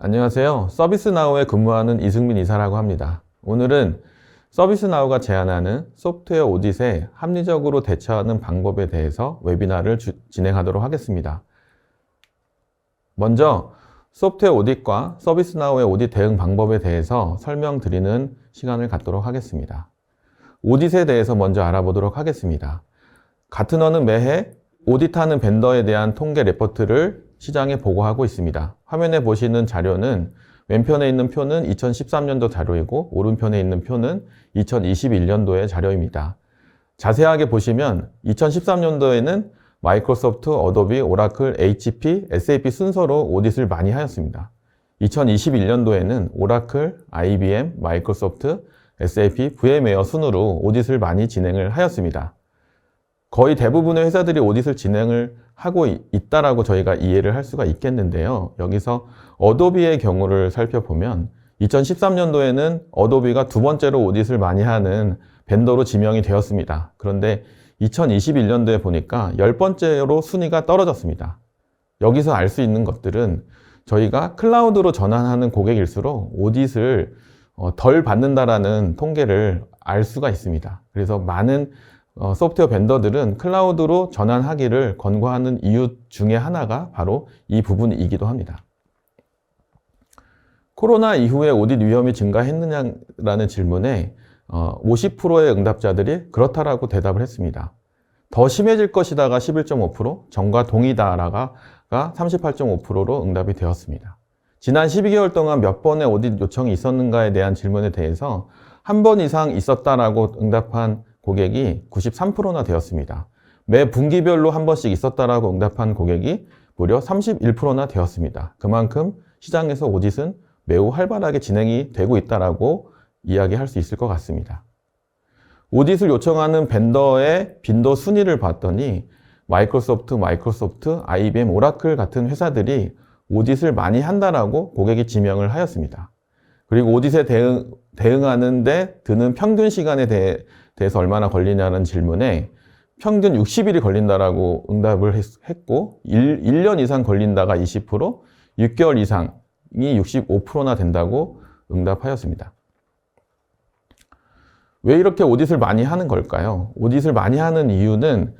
안녕하세요. 서비스나우에 근무하는 이승민 이사라고 합니다. 오늘은 서비스나우가 제안하는 소프트웨어 오딧에 합리적으로 대처하는 방법에 대해서 웨비나를 진행하도록 하겠습니다. 먼저 소프트웨어 오딧과 서비스나우의 오딧 대응 방법에 대해서 설명드리는 시간을 갖도록 하겠습니다. 오딧에 대해서 먼저 알아보도록 하겠습니다. 가트너는 매해 오딧하는 벤더에 대한 통계 레포트를 시장에 보고하고 있습니다. 화면에 보시는 자료는 왼편에 있는 표는 2013년도 자료이고 오른편에 있는 표는 2021년도의 자료입니다. 자세하게 보시면 2013년도에는 마이크로소프트, 어도비, 오라클, HP, SAP 순서로 오딧을 많이 하였습니다. 2021년도에는 오라클, IBM, 마이크로소프트, SAP, VM웨어 순으로 오딧을 많이 진행을 하였습니다. 거의 대부분의 회사들이 오딧을 진행을 하고 있다라고 저희가 이해를 할 수가 있겠는데요. 여기서 어도비의 경우를 살펴보면 2013년도에는 어도비가 두 번째로 오딧을 많이 하는 벤더로 지명이 되었습니다. 그런데 2021년도에 보니까 10번째로 순위가 떨어졌습니다. 여기서 알 수 있는 것들은 저희가 클라우드로 전환하는 고객일수록 오딧을 덜 받는다라는 통계를 알 수가 있습니다. 그래서 많은 소프트웨어 벤더들은 클라우드로 전환하기를 권고하는 이유 중에 하나가 바로 이 부분이기도 합니다. 코로나 이후에 오딧 위험이 증가했느냐라는 질문에 50%의 응답자들이 그렇다라고 대답을 했습니다. 더 심해질 것이다가 11.5%, 전과 동의다라가 38.5%로 응답이 되었습니다. 지난 12개월 동안 몇 번의 오딧 요청이 있었는가에 대한 질문에 대해서 한 번 이상 있었다라고 응답한 고객이 93%나 되었습니다. 매 분기별로 한 번씩 있었다라고 응답한 고객이 무려 31%나 되었습니다. 그만큼 시장에서 오딧은 매우 활발하게 진행이 되고 있다라고 이야기할 수 있을 것 같습니다. 오딧을 요청하는 벤더의 빈도 순위를 봤더니 마이크로소프트, IBM, 오라클 같은 회사들이 오딧을 많이 한다라고 고객이 지명을 하였습니다. 그리고 오딧에 대응하는 데 드는 평균 시간에 대해서 얼마나 걸리냐는 질문에 평균 60일이 걸린다라고 응답을 했고 1년 이상 걸린다가 20%, 6개월 이상이 65%나 된다고 응답하였습니다. 왜 이렇게 오딧을 많이 하는 걸까요? 오딧을 많이 하는 이유는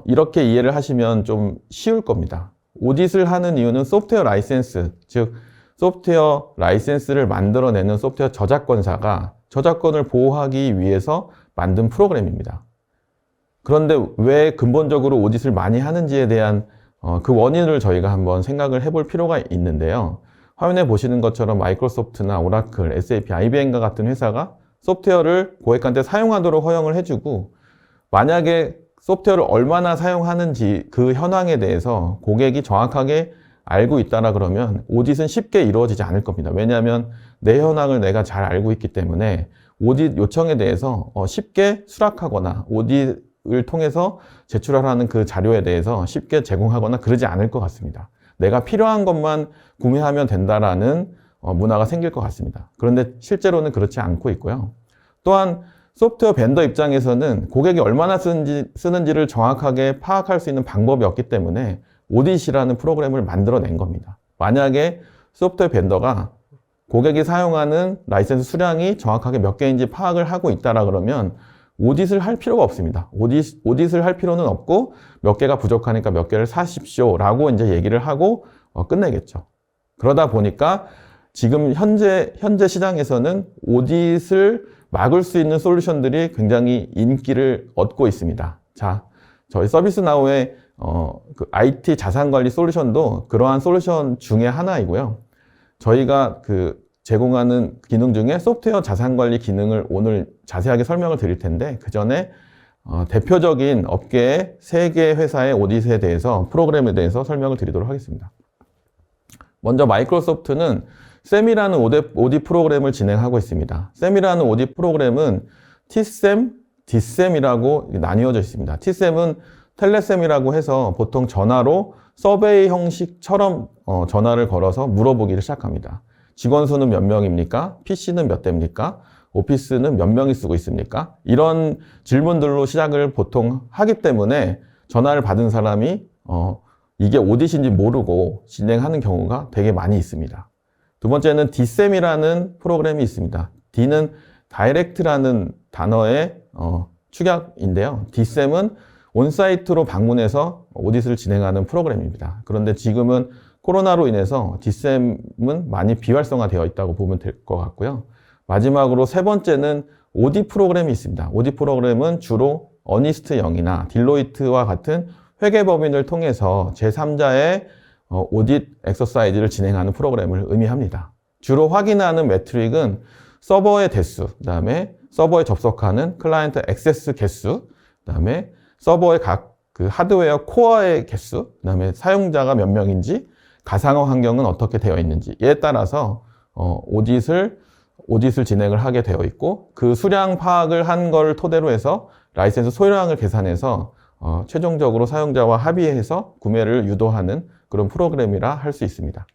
이렇게 이해를 하시면 좀 쉬울 겁니다. 오딧을 하는 이유는 소프트웨어 라이센스, 즉 소프트웨어 라이센스를 만들어내는 소프트웨어 저작권사가 저작권을 보호하기 위해서 만든 프로그램입니다. 그런데 왜 근본적으로 오딧을 많이 하는지에 대한 그 원인을 저희가 한번 생각을 해볼 필요가 있는데요. 화면에 보시는 것처럼 마이크로소프트나 오라클, SAP, IBM과 같은 회사가 소프트웨어를 고객한테 사용하도록 허용을 해주고 만약에 소프트웨어를 얼마나 사용하는지 그 현황에 대해서 고객이 정확하게 알고 있다라 그러면 오딧은 쉽게 이루어지지 않을 겁니다. 왜냐하면 내 현황을 내가 잘 알고 있기 때문에 오딧 요청에 대해서 쉽게 수락하거나 오딧을 통해서 제출하라는 그 자료에 대해서 쉽게 제공하거나 그러지 않을 것 같습니다. 내가 필요한 것만 구매하면 된다라는 문화가 생길 것 같습니다. 그런데 실제로는 그렇지 않고 있고요. 또한 소프트웨어 벤더 입장에서는 고객이 얼마나 쓰는지를 정확하게 파악할 수 있는 방법이 없기 때문에 오딧이라는 프로그램을 만들어낸 겁니다. 만약에 소프트웨어 벤더가 고객이 사용하는 라이센스 수량이 정확하게 몇 개인지 파악을 하고 있다라 그러면 오딧을 할 필요가 없습니다. 오딧을 할 필요는 없고 몇 개가 부족하니까 몇 개를 사십시오 라고 이제 얘기를 하고 끝내겠죠. 그러다 보니까 지금 현재 시장에서는 오딧을 막을 수 있는 솔루션들이 굉장히 인기를 얻고 있습니다. 자, 저희 서비스나우의 그 IT 자산관리 솔루션도 그러한 솔루션 중에 하나이고요. 저희가 제공하는 기능 중에 소프트웨어 자산관리 기능을 오늘 자세하게 설명을 드릴 텐데 그 전에 대표적인 업계의 3개 회사의 오딧에 대해서 프로그램에 대해서 설명을 드리도록 하겠습니다. 먼저 마이크로소프트는 샘이라는 오딧 프로그램을 진행하고 있습니다. 샘이라는 오딧 프로그램은 T샘, D샘이라고 나뉘어져 있습니다. T샘은 텔레샘이라고 해서 보통 전화로 서베이 형식처럼 전화를 걸어서 물어보기를 시작합니다. 직원 수는 몇 명입니까? PC는 몇 대입니까? 오피스는 몇 명이 쓰고 있습니까? 이런 질문들로 시작을 보통 하기 때문에 전화를 받은 사람이 이게 오딧인지 모르고 진행하는 경우가 되게 많이 있습니다. 두 번째는 DSEM이라는 프로그램이 있습니다. D는 Direct라는 단어의 축약인데요. DSEM은 온사이트로 방문해서 오디트를 진행하는 프로그램입니다. 그런데 지금은 코로나로 인해서 DSEM은 많이 비활성화되어 있다고 보면 될 것 같고요. 마지막으로 세 번째는 오디 프로그램이 있습니다. 오디 프로그램은 주로 어니스트 영이나 딜로이트와 같은 회계법인을 통해서 제3자의 오딧 엑서사이즈를 진행하는 프로그램을 의미합니다. 주로 확인하는 매트릭은 서버의 대수, 그 다음에 서버에 접속하는 클라이언트 액세스 개수, 그 다음에 서버의 각 그 하드웨어 코어의 개수, 그 다음에 사용자가 몇 명인지, 가상화 환경은 어떻게 되어 있는지에 따라서 오딧을 진행을 하게 되어 있고, 그 수량 파악을 한 걸 토대로 해서 라이센스 소량을 계산해서 최종적으로 사용자와 합의해서 구매를 유도하는 그런 프로그램이라 할 수 있습니다.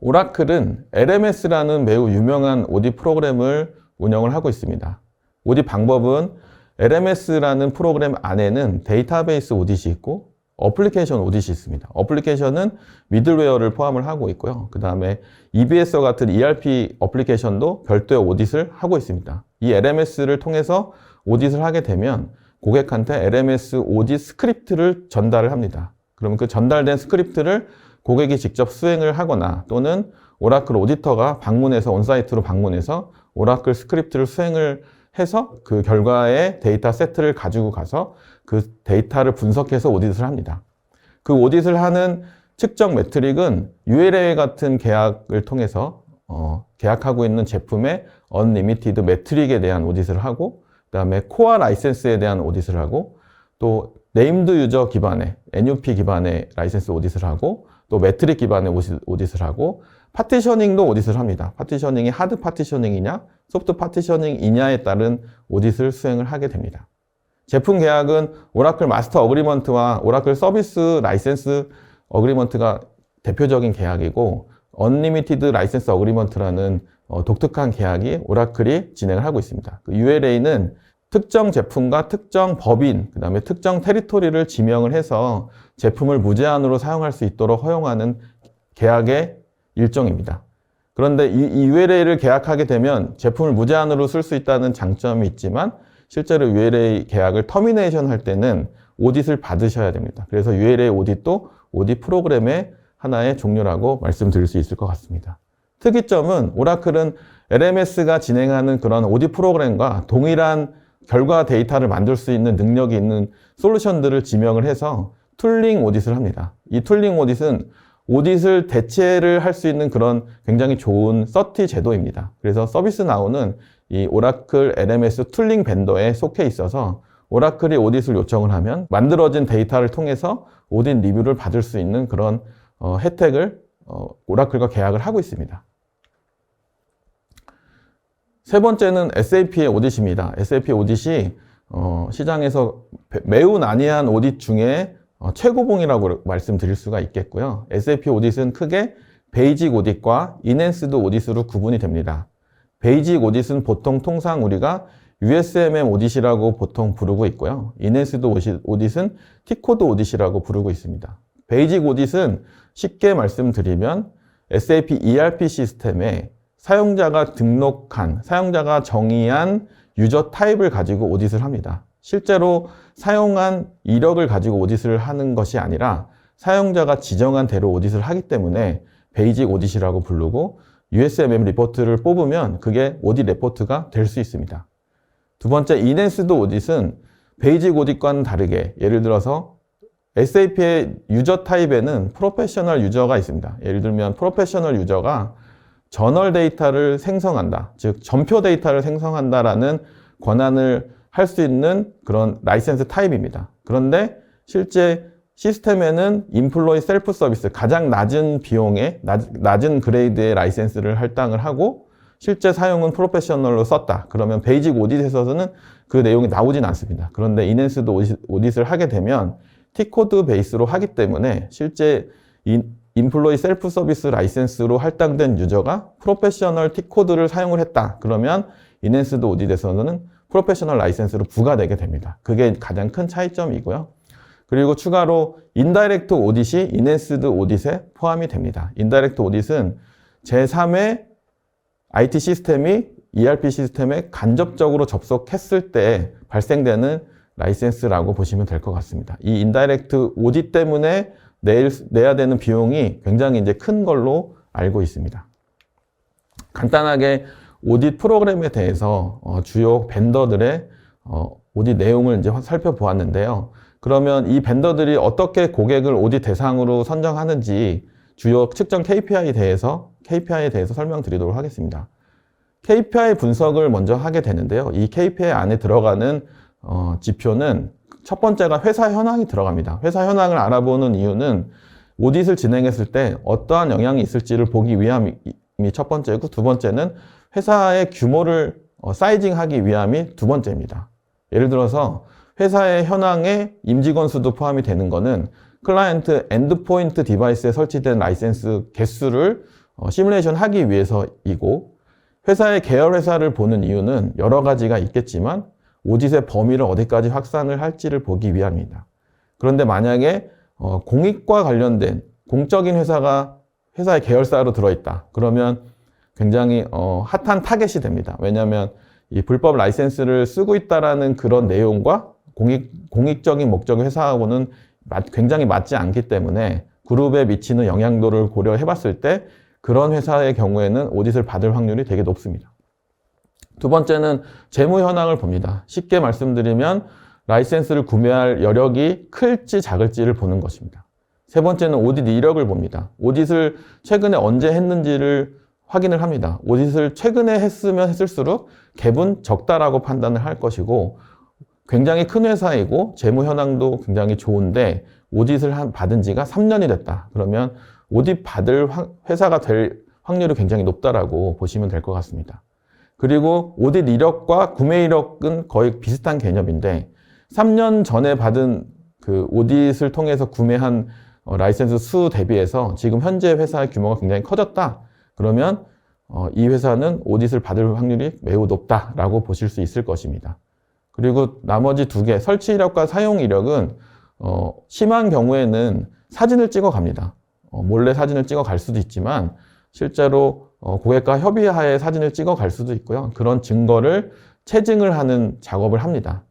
오라클은 LMS라는 매우 유명한 오딧 프로그램을 운영을 하고 있습니다. 오딧 방법은 LMS라는 프로그램 안에는 데이터베이스 오딧이 있고 어플리케이션 오딧이 있습니다. 어플리케이션은 미들웨어를 포함을 하고 있고요. 그 다음에 EBS와 같은 ERP 어플리케이션도 별도의 오딧을 하고 있습니다. 이 LMS를 통해서 오딧을 하게 되면 고객한테 LMS 오딧 스크립트를 전달을 합니다. 그러면 그 전달된 스크립트를 고객이 직접 수행을 하거나 또는 오라클 오디터가 온사이트로 방문해서 오라클 스크립트를 수행을 해서 그 결과의 데이터 세트를 가지고 가서 그 데이터를 분석해서 오디트를 합니다. 그 오디트를 하는 측정 매트릭은 ULA 같은 계약을 통해서 계약하고 있는 제품의 언리미티드 매트릭에 대한 오디트를 하고, 그 다음에 코어 라이센스에 대한 오디트를 하고, 또 네임드 유저 기반의 NUP 기반의 라이센스 오디트를 하고, 또 매트릭 기반의 오디트를 하고, 파티셔닝도 오디트를 합니다. 파티셔닝이 하드 파티셔닝이냐 소프트 파티셔닝이냐에 따른 오디트를 수행을 하게 됩니다. 제품 계약은 오라클 마스터 어그리먼트와 오라클 서비스 라이센스 어그리먼트가 대표적인 계약이고, 언리미티드 라이센스 어그리먼트라는 독특한 계약이 오라클이 진행을 하고 있습니다. 그 ULA는 특정 제품과 특정 법인, 그 다음에 특정 테리토리를 지명을 해서 제품을 무제한으로 사용할 수 있도록 허용하는 계약의 일종입니다. 그런데 이 ULA를 계약하게 되면 제품을 무제한으로 쓸 수 있다는 장점이 있지만 실제로 ULA 계약을 터미네이션 할 때는 오딧을 받으셔야 됩니다. 그래서 ULA 오딧도 오딧 프로그램의 하나의 종류라고 말씀드릴 수 있을 것 같습니다. 특이점은 오라클은 LMS가 진행하는 그런 오딧 프로그램과 동일한 결과 데이터를 만들 수 있는 능력이 있는 솔루션들을 지명을 해서 툴링 오딧을 합니다. 이 툴링 오딧은 오딧을 대체를 할 수 있는 그런 굉장히 좋은 서티 제도입니다. 그래서 서비스나우는 이 오라클 LMS 툴링 벤더에 속해 있어서 오라클이 오딧을 요청을 하면 만들어진 데이터를 통해서 오딧 리뷰를 받을 수 있는 그런 혜택을 오라클과 계약을 하고 있습니다. 세 번째는 SAP의 오딧입니다. SAP 오딧이 시장에서 매우 난이한 오딧 중에 최고봉이라고 말씀드릴 수가 있겠고요. SAP 오딧은 크게 베이직 오딧과 인핸스드 오딧으로 구분이 됩니다. 베이직 오딧은 통상 우리가 USMM 오딧이라고 보통 부르고 있고요. 인핸스드 오딧은 T코드 오딧이라고 부르고 있습니다. 베이직 오딧은 쉽게 말씀드리면 SAP ERP 시스템에 사용자가 정의한 유저 타입을 가지고 오딧을 합니다. 실제로 사용한 이력을 가지고 오딧을 하는 것이 아니라 사용자가 지정한 대로 오딧을 하기 때문에 베이직 오딧이라고 부르고, USMM 리포트를 뽑으면 그게 오딧 리포트가 될 수 있습니다. 두 번째, 인핸스드 오딧은 베이직 오딧과는 다르게 예를 들어서 SAP의 유저 타입에는 프로페셔널 유저가 있습니다. 예를 들면 프로페셔널 유저가 저널 데이터를 생성한다, 즉 전표 데이터를 생성한다라는 권한을 할 수 있는 그런 라이센스 타입입니다. 그런데 실제 시스템에는 인플로이 셀프 서비스, 가장 낮은 비용의 낮은 그레이드의 라이센스를 할당을 하고 실제 사용은 프로페셔널로 썼다. 그러면 베이직 오딧에서는 그 내용이 나오진 않습니다. 그런데 인핸스드 오딧을 하게 되면 T코드 베이스로 하기 때문에 실제 인플로이 셀프 서비스 라이센스로 할당된 유저가 프로페셔널 T코드를 사용을 했다. 그러면 인핸스드 오딧에서는 프로페셔널 라이센스로 부과되게 됩니다. 그게 가장 큰 차이점이고요. 그리고 추가로 인다이렉트 오딧이 인핸스드 오딧에 포함이 됩니다. 인다이렉트 오딧은 제3의 IT 시스템이 ERP 시스템에 간접적으로 접속했을 때 발생되는 라이센스라고 보시면 될 것 같습니다. 이 인다이렉트 오딧 때문에 내야 되는 비용이 굉장히 이제 큰 걸로 알고 있습니다. 간단하게 오딧 프로그램에 대해서 주요 벤더들의 오딧 내용을 이제 살펴보았는데요. 그러면 이 벤더들이 어떻게 고객을 오딧 대상으로 선정하는지 주요 측정 KPI에 대해서 설명드리도록 하겠습니다. KPI 분석을 먼저 하게 되는데요. 이 KPI 안에 들어가는 지표는 첫 번째가 회사 현황이 들어갑니다. 회사 현황을 알아보는 이유는 오딧을 진행했을 때 어떠한 영향이 있을지를 보기 위함이 첫 번째고, 두 번째는 회사의 규모를 사이징하기 위함이 두 번째입니다. 예를 들어서 회사의 현황에 임직원 수도 포함이 되는 것은 클라이언트 엔드포인트 디바이스에 설치된 라이센스 개수를 시뮬레이션 하기 위해서이고, 회사의 계열 회사를 보는 이유는 여러 가지가 있겠지만 오딧의 범위를 어디까지 확산을 할지를 보기 위함입니다. 그런데 만약에 공익과 관련된 공적인 회사가 회사의 계열사로 들어있다. 그러면 굉장히 핫한 타겟이 됩니다. 왜냐하면 이 불법 라이센스를 쓰고 있다라는 그런 내용과 공익적인 목적의 회사하고는 굉장히 맞지 않기 때문에 그룹에 미치는 영향도를 고려해 봤을 때 그런 회사의 경우에는 오딧을 받을 확률이 되게 높습니다. 두 번째는 재무 현황을 봅니다. 쉽게 말씀드리면 라이센스를 구매할 여력이 클지 작을지를 보는 것입니다. 세 번째는 오딧 이력을 봅니다. 오딧을 최근에 언제 했는지를 확인을 합니다. 오딧을 최근에 했으면 했을수록 갭은 적다라고 판단을 할 것이고, 굉장히 큰 회사이고 재무 현황도 굉장히 좋은데 오딧을 받은 지가 3년이 됐다. 그러면 오딧 받을 회사가 될 확률이 굉장히 높다라고 보시면 될 것 같습니다. 그리고 오딧 이력과 구매 이력은 거의 비슷한 개념인데 3년 전에 받은 그 오딧을 통해서 구매한 라이센스 수 대비해서 지금 현재 회사의 규모가 굉장히 커졌다. 그러면 이 회사는 오딧을 받을 확률이 매우 높다라고 보실 수 있을 것입니다. 그리고 나머지 두 개, 설치 이력과 사용 이력은 심한 경우에는 사진을 찍어 갑니다. 몰래 사진을 찍어 갈 수도 있지만 실제로 고객과 협의하에 사진을 찍어 갈 수도 있고요. 그런 증거를 체증을 하는 작업을 합니다.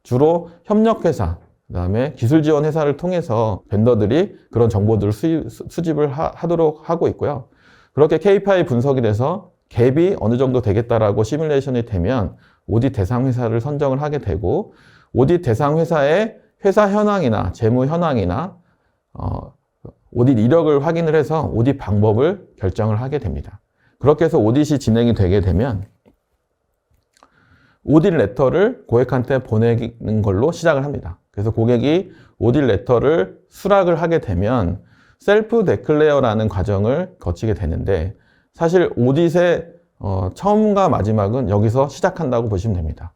주로 협력회사, 그다음에 기술 지원 회사를 통해서 벤더들이 그런 정보들을 수집을 하도록 하고 있고요. 그렇게 KPI 분석이 돼서 갭이 어느 정도 되겠다라고 시뮬레이션이 되면 오딧 대상 회사를 선정을 하게 되고, 오딧 대상 회사의 회사 현황이나 재무 현황이나 오딧 이력을 확인을 해서 오딧 방법을 결정을 하게 됩니다. 그렇게 해서 오딧이 진행이 되게 되면 오딧 레터를 고객한테 보내는 걸로 시작을 합니다. 그래서 고객이 오딧 레터를 수락을 하게 되면 셀프 데클레어라는 과정을 거치게 되는데, 사실 오딧의 처음과 마지막은 여기서 시작한다고 보시면 됩니다.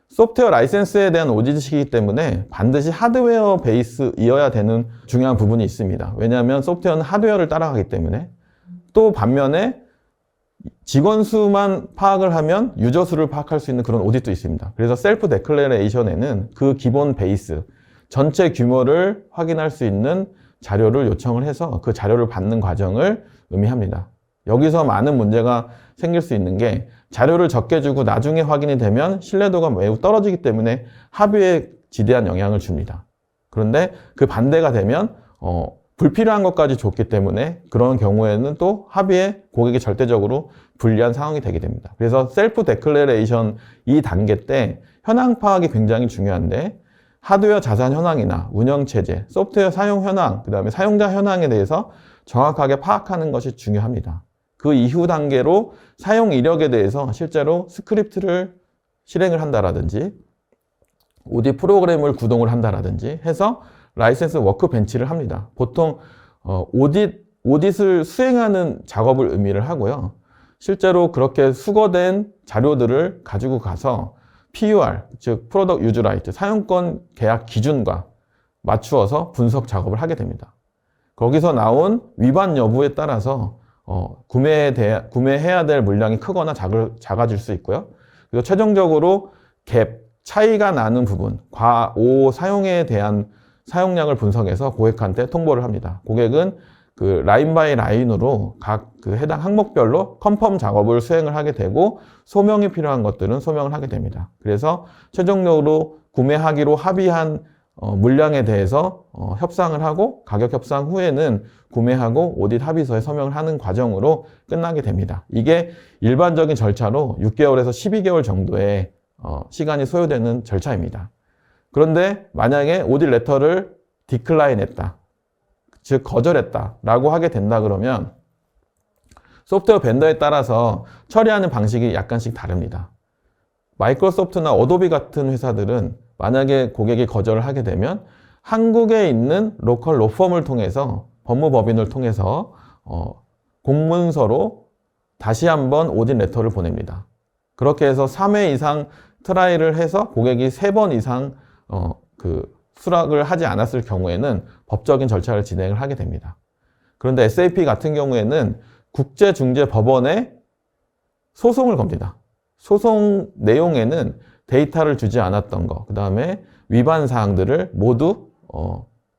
소프트웨어 라이센스에 대한 오딧이기 때문에 반드시 하드웨어 베이스이어야 되는 중요한 부분이 있습니다. 왜냐하면 소프트웨어는 하드웨어를 따라가기 때문에. 또 반면에 직원 수만 파악을 하면 유저 수를 파악할 수 있는 그런 오딧도 있습니다. 그래서 셀프 데클레레이션에는 그 기본 베이스, 전체 규모를 확인할 수 있는 자료를 요청을 해서 그 자료를 받는 과정을 의미합니다. 여기서 많은 문제가 생길 수 있는 게, 자료를 적게 주고 나중에 확인이 되면 신뢰도가 매우 떨어지기 때문에 합의에 지대한 영향을 줍니다. 그런데 그 반대가 되면 불필요한 것까지 줬기 때문에 그런 경우에는 또 합의에 고객이 절대적으로 불리한 상황이 되게 됩니다. 그래서 셀프 데클레레이션 이 단계 때 현황 파악이 굉장히 중요한데, 하드웨어 자산 현황이나 운영체제, 소프트웨어 사용 현황, 그 다음에 사용자 현황에 대해서 정확하게 파악하는 것이 중요합니다. 그 이후 단계로 사용 이력에 대해서 실제로 스크립트를 실행을 한다라든지 오딧 프로그램을 구동을 한다라든지 해서 라이센스 워크벤치를 합니다. 보통 오딧을 수행하는 작업을 의미를 하고요. 실제로 그렇게 수거된 자료들을 가지고 가서 PUR, 즉 프로덕트 유즈 라이트, 사용권 계약 기준과 맞추어서 분석 작업을 하게 됩니다. 거기서 나온 위반 여부에 따라서 구매해야 될 물량이 크거나 작아질 수 있고요. 그리고 최종적으로 갭, 차이가 나는 부분, 과오 사용에 대한 사용량을 분석해서 고객한테 통보를 합니다. 고객은 그 라인 바이 라인으로 각 그 해당 항목별로 컨펌 작업을 수행을 하게 되고 소명이 필요한 것들은 소명을 하게 됩니다. 그래서 최종적으로 구매하기로 합의한 물량에 대해서 협상을 하고 가격 협상 후에는 구매하고 오딧 합의서에 서명을 하는 과정으로 끝나게 됩니다. 이게 일반적인 절차로 6개월에서 12개월 정도의 시간이 소요되는 절차입니다. 그런데 만약에 오딧 레터를 디클라인 했다, 즉 거절했다 라고 하게 된다 그러면 소프트웨어 벤더에 따라서 처리하는 방식이 약간씩 다릅니다. 마이크로소프트나 어도비 같은 회사들은 만약에 고객이 거절을 하게 되면 한국에 있는 로컬 로펌을 통해서 법무법인을 통해서 공문서로 다시 한번 오딧 레터를 보냅니다. 그렇게 해서 3회 이상 트라이를 해서 고객이 3번 이상 수락을 하지 않았을 경우에는 법적인 절차를 진행을 하게 됩니다. 그런데 SAP 같은 경우에는 국제중재법원에 소송을 겁니다. 소송 내용에는 데이터를 주지 않았던 거, 그 다음에 위반 사항들을 모두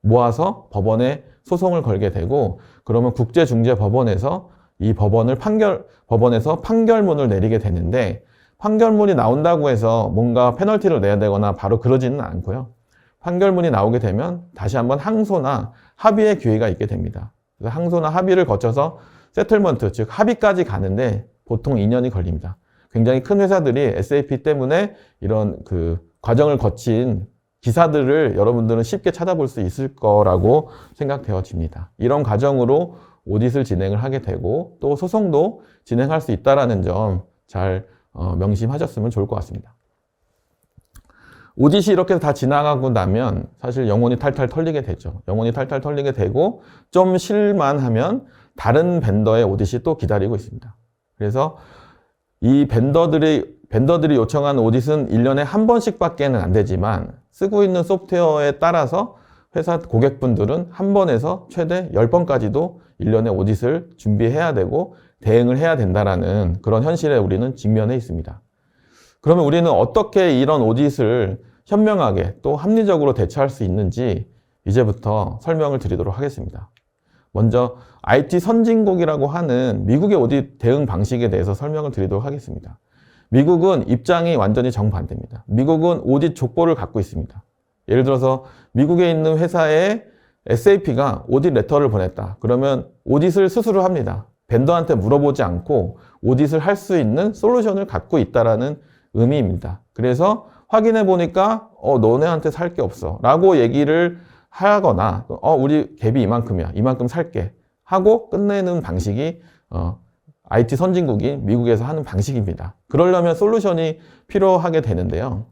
모아서 법원에 소송을 걸게 되고, 그러면 국제중재법원에서 이 법원에서 판결문을 내리게 되는데, 판결문이 나온다고 해서 뭔가 페널티를 내야 되거나 바로 그러지는 않고요. 판결문이 나오게 되면 다시 한번 항소나 합의의 기회가 있게 됩니다. 그래서 항소나 합의를 거쳐서 세틀먼트, 즉 합의까지 가는데 보통 2년이 걸립니다. 굉장히 큰 회사들이 SAP 때문에 이런 그 과정을 거친 기사들을 여러분들은 쉽게 찾아볼 수 있을 거라고 생각되어집니다. 이런 과정으로 오딧을 진행을 하게 되고 또 소송도 진행할 수 있다는 점 잘 명심하셨으면 좋을 것 같습니다. 오딧이 이렇게 다 지나가고 나면 사실 영혼이 탈탈 털리게 되죠. 영혼이 탈탈 털리게 되고 좀 실만하면 다른 벤더의 오딧이 또 기다리고 있습니다. 그래서 이 벤더들이 요청한 오딧은 1년에 한 번씩밖에는 안 되지만 쓰고 있는 소프트웨어에 따라서 회사 고객분들은 한 번에서 최대 10번까지도 1년에 오딧을 준비해야 되고 대응을 해야 된다라는 그런 현실에 우리는 직면해 있습니다. 그러면 우리는 어떻게 이런 오딧을 현명하게 또 합리적으로 대처할 수 있는지 이제부터 설명을 드리도록 하겠습니다. 먼저 IT 선진국이라고 하는 미국의 오딧 대응 방식에 대해서 설명을 드리도록 하겠습니다. 미국은 입장이 완전히 정반대입니다. 미국은 오딧 족보를 갖고 있습니다. 예를 들어서 미국에 있는 회사에 SAP가 오딧 레터를 보냈다. 그러면 오딧을 스스로 합니다. 벤더한테 물어보지 않고 오딧을 할 수 있는 솔루션을 갖고 있다는 의미입니다. 그래서 확인해 보니까 너네한테 살 게 없어 라고 얘기를 하거나 우리 갭이 이만큼이야, 이만큼 살게 하고 끝내는 방식이 IT 선진국인 미국에서 하는 방식입니다. 그러려면 솔루션이 필요하게 되는데요.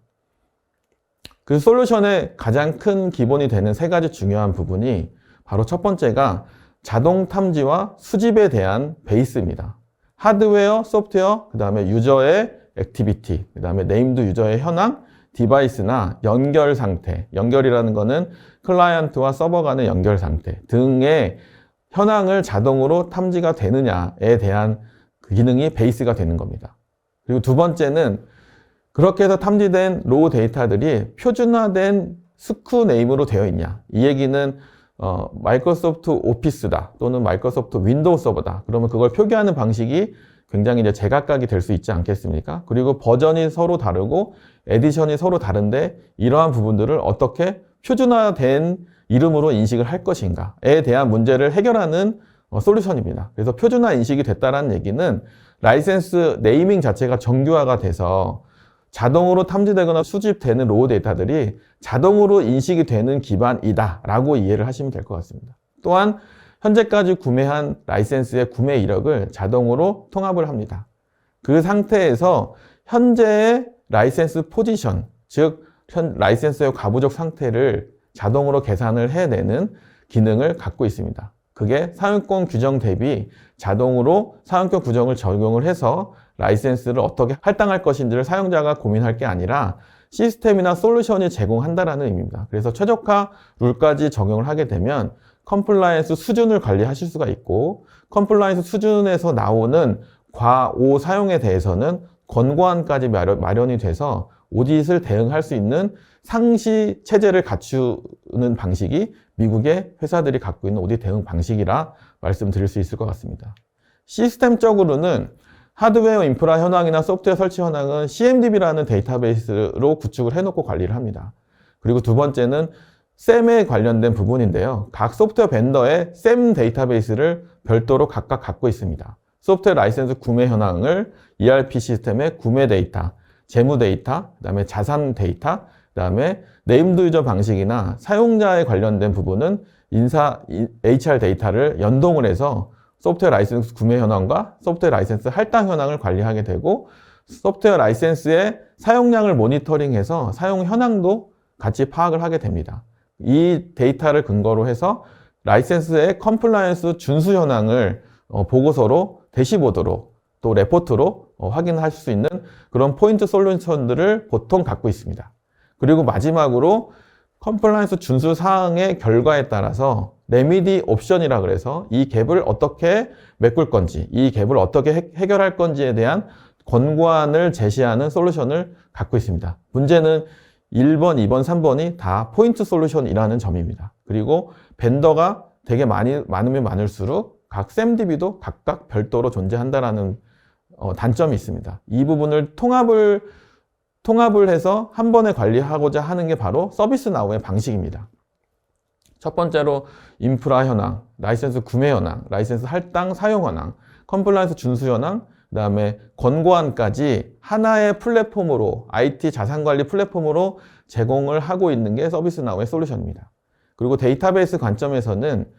그 솔루션의 가장 큰 기본이 되는 3가지 중요한 부분이 바로 첫 번째가 자동 탐지와 수집에 대한 베이스입니다. 하드웨어, 소프트웨어, 그 다음에 유저의 액티비티, 그 다음에 네임드 유저의 현황, 디바이스나 연결 상태, 연결이라는 거는 클라이언트와 서버 간의 연결 상태 등의 현황을 자동으로 탐지가 되느냐에 대한 그 기능이 베이스가 되는 겁니다. 그리고 두 번째는 그렇게 해서 탐지된 로우 데이터들이 표준화된 스쿠 네임으로 되어 있냐. 이 얘기는 마이크로소프트 오피스다 또는 마이크로소프트 윈도우 서버다. 그러면 그걸 표기하는 방식이 굉장히 이제 제각각이 될 수 있지 않겠습니까? 그리고 버전이 서로 다르고 에디션이 서로 다른데 이러한 부분들을 어떻게 표준화된 이름으로 인식을 할 것인가에 대한 문제를 해결하는 솔루션입니다. 그래서 표준화 인식이 됐다는 얘기는 라이센스 네이밍 자체가 정규화가 돼서 자동으로 탐지되거나 수집되는 로우 데이터들이 자동으로 인식이 되는 기반이다 라고 이해를 하시면 될 것 같습니다. 또한 현재까지 구매한 라이센스의 구매 이력을 자동으로 통합을 합니다. 그 상태에서 현재의 라이센스 포지션, 즉 라이센스의 가부적 상태를 자동으로 계산을 해내는 기능을 갖고 있습니다. 그게 사용권 규정 대비 자동으로 사용권 규정을 적용을 해서 라이센스를 어떻게 할당할 것인지를 사용자가 고민할 게 아니라 시스템이나 솔루션이 제공한다는 의미입니다. 그래서 최적화 룰까지 적용을 하게 되면 컴플라이언스 수준을 관리하실 수가 있고 컴플라이언스 수준에서 나오는 과오 사용에 대해서는 권고안까지 마련이 돼서 오디트를 대응할 수 있는 상시 체제를 갖추는 방식이 미국의 회사들이 갖고 있는 오디트 대응 방식이라 말씀드릴 수 있을 것 같습니다. 시스템적으로는 하드웨어 인프라 현황이나 소프트웨어 설치 현황은 CMDB라는 데이터베이스로 구축을 해놓고 관리를 합니다. 그리고 두 번째는 SAM에 관련된 부분인데요. 각 소프트웨어 벤더의 SAM 데이터베이스를 별도로 각각 갖고 있습니다. 소프트웨어 라이센스 구매 현황을 ERP 시스템의 구매 데이터, 재무 데이터, 그다음에 자산 데이터, 그다음에 네임드 유저 방식이나 사용자에 관련된 부분은 HR 데이터를 연동을 해서 소프트웨어 라이센스 구매 현황과 소프트웨어 라이센스 할당 현황을 관리하게 되고 소프트웨어 라이센스의 사용량을 모니터링해서 사용 현황도 같이 파악을 하게 됩니다. 이 데이터를 근거로 해서 라이센스의 컴플라이언스 준수 현황을 보고서로 대시보드로 또 레포트로 확인할 수 있는 그런 포인트 솔루션들을 보통 갖고 있습니다. 그리고 마지막으로 컴플라이언스 준수 사항의 결과에 따라서 레미디 옵션이라 그래서 이 갭을 어떻게 메꿀 건지, 이 갭을 어떻게 해결할 건지에 대한 권고안을 제시하는 솔루션을 갖고 있습니다. 문제는 1번, 2번, 3번이 다 포인트 솔루션이라는 점입니다. 그리고 벤더가 되게 많으면 많을수록 각 SAMDB도 각각 별도로 존재한다라는 단점이 있습니다. 이 부분을 통합을 해서 한 번에 관리하고자 하는 게 바로 서비스나우의 방식입니다. 첫 번째로 인프라 현황, 라이센스 구매 현황, 라이센스 할당 사용 현황, 컴플라이언스 준수 현황, 그 다음에 권고안까지 하나의 플랫폼으로 IT 자산관리 플랫폼으로 제공을 하고 있는 게 서비스나우의 솔루션입니다. 그리고 데이터베이스 관점에서는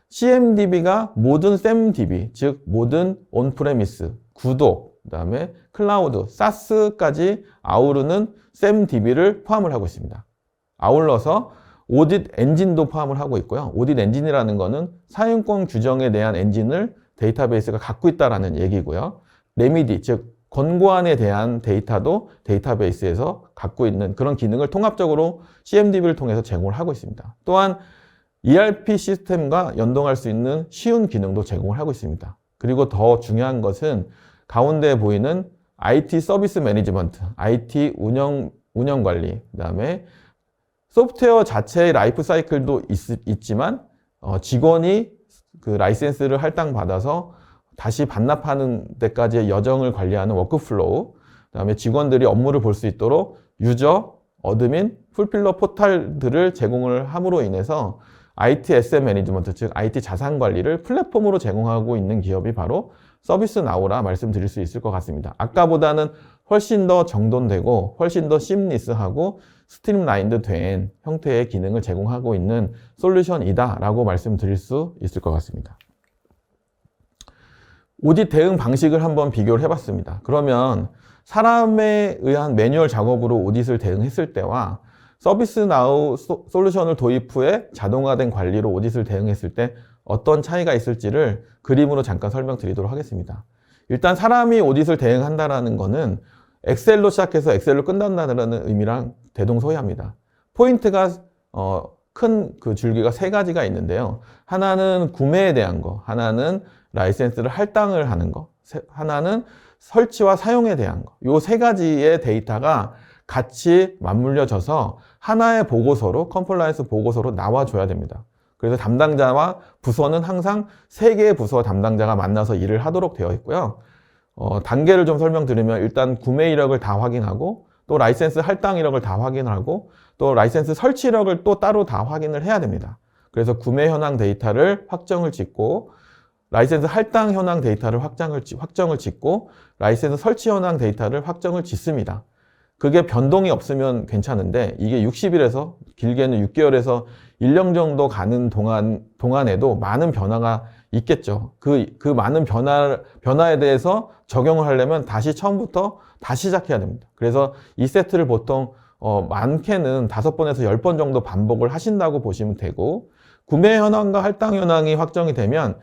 CMDB가 모든 SAMDB, 즉 모든 온프레미스, 구독, 그 다음에 클라우드, SaaS까지 아우르는 SAMDB를 포함을 하고 있습니다. 아울러서 오딧 엔진도 포함을 하고 있고요. 오딧 엔진이라는 거는 사용권 규정에 대한 엔진을 데이터베이스가 갖고 있다는 얘기고요. 레미디, 즉 권고안에 대한 데이터도 데이터베이스에서 갖고 있는 그런 기능을 통합적으로 CMDB를 통해서 제공을 하고 있습니다. 또한 ERP 시스템과 연동할 수 있는 쉬운 기능도 제공을 하고 있습니다. 그리고 더 중요한 것은 가운데 보이는 IT 서비스 매니지먼트, IT 운영 관리, 그다음에 소프트웨어 자체의 라이프 사이클도 있지만 직원이 그 라이센스를 할당받아서 다시 반납하는 데까지의 여정을 관리하는 워크플로우, 그다음에 직원들이 업무를 볼 수 있도록 유저, 어드민, 풀필러 포탈들을 제공을 함으로 인해서 IT 에셋 매니지먼트, 즉 IT 자산 관리를 플랫폼으로 제공하고 있는 기업이 바로 서비스나우라 말씀드릴 수 있을 것 같습니다. 아까보다는 훨씬 더 정돈되고 훨씬 더 심리스하고 스트림라인드 된 형태의 기능을 제공하고 있는 솔루션이다 라고 말씀드릴 수 있을 것 같습니다. 오딧 대응 방식을 한번 비교를 해봤습니다. 그러면 사람에 의한 매뉴얼 작업으로 오딧을 대응했을 때와 서비스나우 솔루션을 도입 후에 자동화된 관리로 오딧을 대응했을 때 어떤 차이가 있을지를 그림으로 잠깐 설명드리도록 하겠습니다. 일단 사람이 오딧을 대응한다는 것은 엑셀로 시작해서 엑셀로 끝난다는 의미랑 대동소이합니다. 포인트가 큰 그 줄기가 세 가지가 있는데요. 하나는 구매에 대한 거, 하나는 라이센스를 할당을 하는 거, 하나는 설치와 사용에 대한 거. 이 세 가지의 데이터가 같이 맞물려져서 하나의 보고서로, 컴플라이언스 보고서로 나와줘야 됩니다. 그래서 담당자와 부서는 항상 3개의 부서 담당자가 만나서 일을 하도록 되어 있고요. 단계를 좀 설명드리면 일단 구매 이력을 다 확인하고 또 라이센스 할당 이력을 다 확인하고 또 라이센스 설치 이력을 또 따로 다 확인을 해야 됩니다. 그래서 구매 현황 데이터를 확정을 짓고 라이센스 할당 현황 데이터를 확정을 짓고 라이센스 설치 현황 데이터를 확정을 짓습니다. 그게 변동이 없으면 괜찮은데 이게 60일에서 길게는 6개월에서 1년 정도 가는 동안에도 많은 변화가 있겠죠. 그 많은 변화에 대해서 적용을 하려면 다시 처음부터 다시 시작해야 됩니다. 그래서 이 세트를 보통 많게는 5번에서 10번 정도 반복을 하신다고 보시면 되고 구매 현황과 할당 현황이 확정이 되면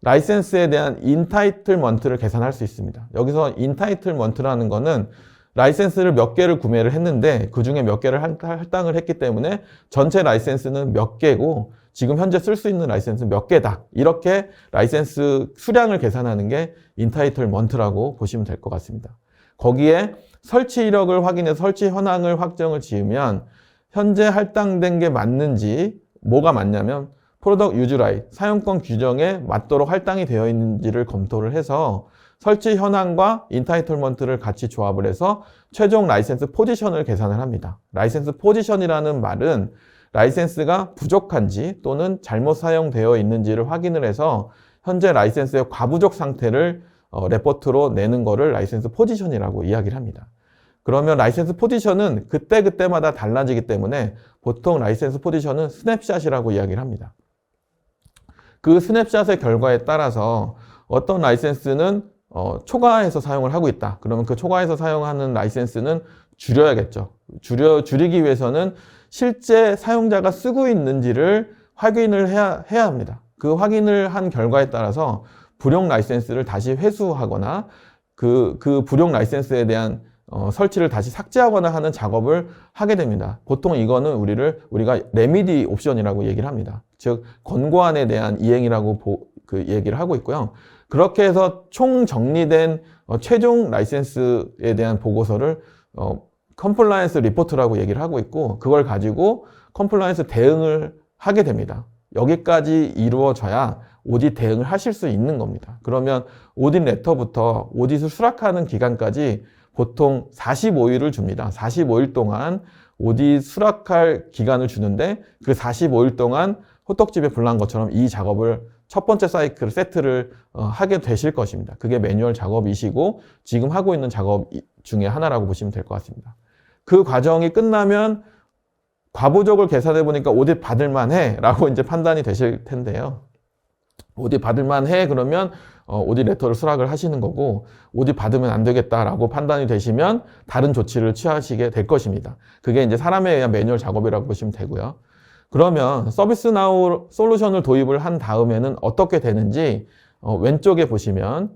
라이센스에 대한 인타이틀먼트를 계산할 수 있습니다. 여기서 인타이틀먼트라는 거는 라이센스를 몇 개를 구매를 했는데 그 중에 몇 개를 할당을 했기 때문에 전체 라이센스는 몇 개고 지금 현재 쓸 수 있는 라이센스는 몇 개다. 이렇게 라이센스 수량을 계산하는 게 인타이틀먼트라고 보시면 될 것 같습니다. 거기에 설치 이력을 확인해서 설치 현황을 확정을 지으면 현재 할당된 게 맞는지, 뭐가 맞냐면 프로덕트 유즈 라이트, 사용권 규정에 맞도록 할당이 되어 있는지를 검토를 해서 설치 현황과 인타이틀먼트를 같이 조합을 해서 최종 라이센스 포지션을 계산을 합니다. 라이센스 포지션이라는 말은 라이센스가 부족한지 또는 잘못 사용되어 있는지를 확인을 해서 현재 라이센스의 과부족 상태를 레포트로 내는 거를 라이센스 포지션이라고 이야기를 합니다. 그러면 라이센스 포지션은 그때그때마다 달라지기 때문에 보통 라이센스 포지션은 스냅샷이라고 이야기를 합니다. 그 스냅샷의 결과에 따라서 어떤 라이센스는 초과해서 사용을 하고 있다. 그러면 그 초과해서 사용하는 라이센스는 줄여야겠죠. 줄이기 위해서는 실제 사용자가 쓰고 있는지를 확인을 해야 합니다. 그 확인을 한 결과에 따라서 불용 라이센스를 다시 회수하거나 그 불용 라이센스에 대한 설치를 다시 삭제하거나 하는 작업을 하게 됩니다. 보통 이거는 우리가 레미디 옵션이라고 얘기를 합니다. 즉 권고안에 대한 이행이라고 그 얘기를 하고 있고요. 그렇게 해서 총 정리된 최종 라이센스에 대한 보고서를 컴플라이언스 리포트라고 얘기를 하고 있고, 그걸 가지고 컴플라이언스 대응을 하게 됩니다. 여기까지 이루어져야 오딧 대응을 하실 수 있는 겁니다. 그러면 오딧 레터부터 오딧을 수락하는 기간까지 보통 45일을 줍니다. 45일 동안 오딧 수락할 기간을 주는데 그 45일 동안 호떡집에 불난 것처럼 이 작업을 첫 번째 사이클 세트를 하게 되실 것입니다. 그게 매뉴얼 작업이시고 지금 하고 있는 작업 중에 하나라고 보시면 될 것 같습니다. 그 과정이 끝나면 과부족을 계산해 보니까 오딧 받을만 해 라고 이제 판단이 되실 텐데요. 오딧 받을만 해 그러면 오딧 레터를 수락을 하시는 거고, 오딧 받으면 안 되겠다라고 판단이 되시면 다른 조치를 취하시게 될 것입니다. 그게 이제 사람에 의한 매뉴얼 작업이라고 보시면 되고요. 그러면 서비스나우 솔루션을 도입을 한 다음에는 어떻게 되는지 왼쪽에 보시면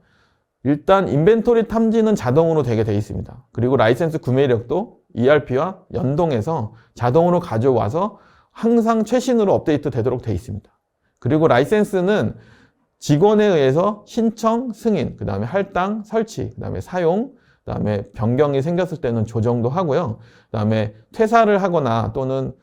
일단 인벤토리 탐지는 자동으로 되게 돼 있습니다. 그리고 라이센스 구매 이력도 ERP와 연동해서 자동으로 가져와서 항상 최신으로 업데이트 되도록 돼 있습니다. 그리고 라이센스는 직원에 의해서 신청, 승인, 그 다음에 할당, 설치, 그 다음에 사용, 그 다음에 변경이 생겼을 때는 조정도 하고요. 그 다음에 퇴사를 하거나 또는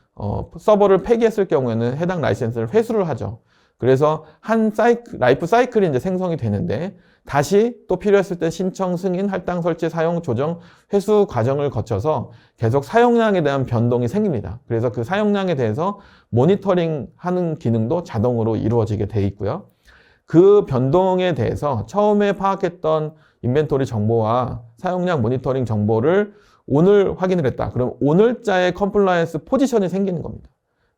서버를 폐기했을 경우에는 해당 라이센스를 회수를 하죠. 그래서 한 라이프 사이클이 이제 생성이 되는데 다시 또 필요했을 때 신청, 승인, 할당, 설치, 사용, 조정, 회수 과정을 거쳐서 계속 사용량에 대한 변동이 생깁니다. 그래서 그 사용량에 대해서 모니터링 하는 기능도 자동으로 이루어지게 돼 있고요. 그 변동에 대해서 처음에 파악했던 인벤토리 정보와 사용량 모니터링 정보를 오늘 확인을 했다. 그럼 오늘자의 컴플라이언스 포지션이 생기는 겁니다.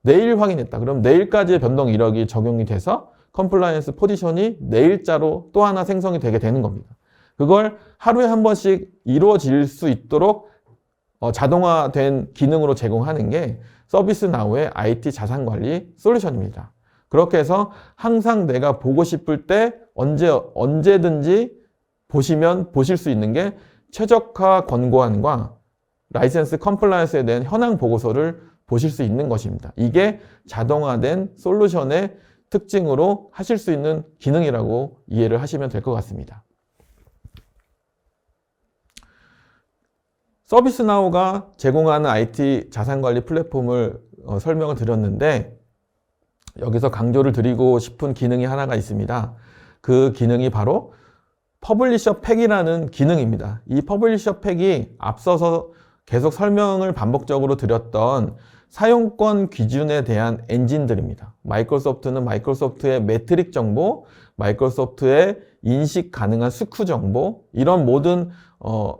내일 확인했다. 그럼 내일까지의 변동 이력이 적용이 돼서 컴플라이언스 포지션이 내일자로 또 하나 생성이 되게 되는 겁니다. 그걸 하루에 한 번씩 이루어질 수 있도록 자동화된 기능으로 제공하는 게 서비스나우의 IT 자산관리 솔루션입니다. 그렇게 해서 항상 내가 보고 싶을 때 언제든지 보실 수 있는 게 최적화 권고안과 라이센스 컴플라이언스에 대한 현황 보고서를 보실 수 있는 것입니다. 이게 자동화된 솔루션의 특징으로 하실 수 있는 기능이라고 이해를 하시면 될 것 같습니다. 서비스나우가 제공하는 IT 자산관리 플랫폼을 설명을 드렸는데 여기서 강조를 드리고 싶은 기능이 하나가 있습니다. 그 기능이 바로 퍼블리셔 팩이라는 기능입니다. 이 퍼블리셔 팩이 앞서서 계속 설명을 반복적으로 드렸던 사용권 기준에 대한 엔진들입니다. 마이크로소프트는 마이크로소프트의 매트릭 정보, 마이크로소프트의 인식 가능한 스쿠 정보, 이런 모든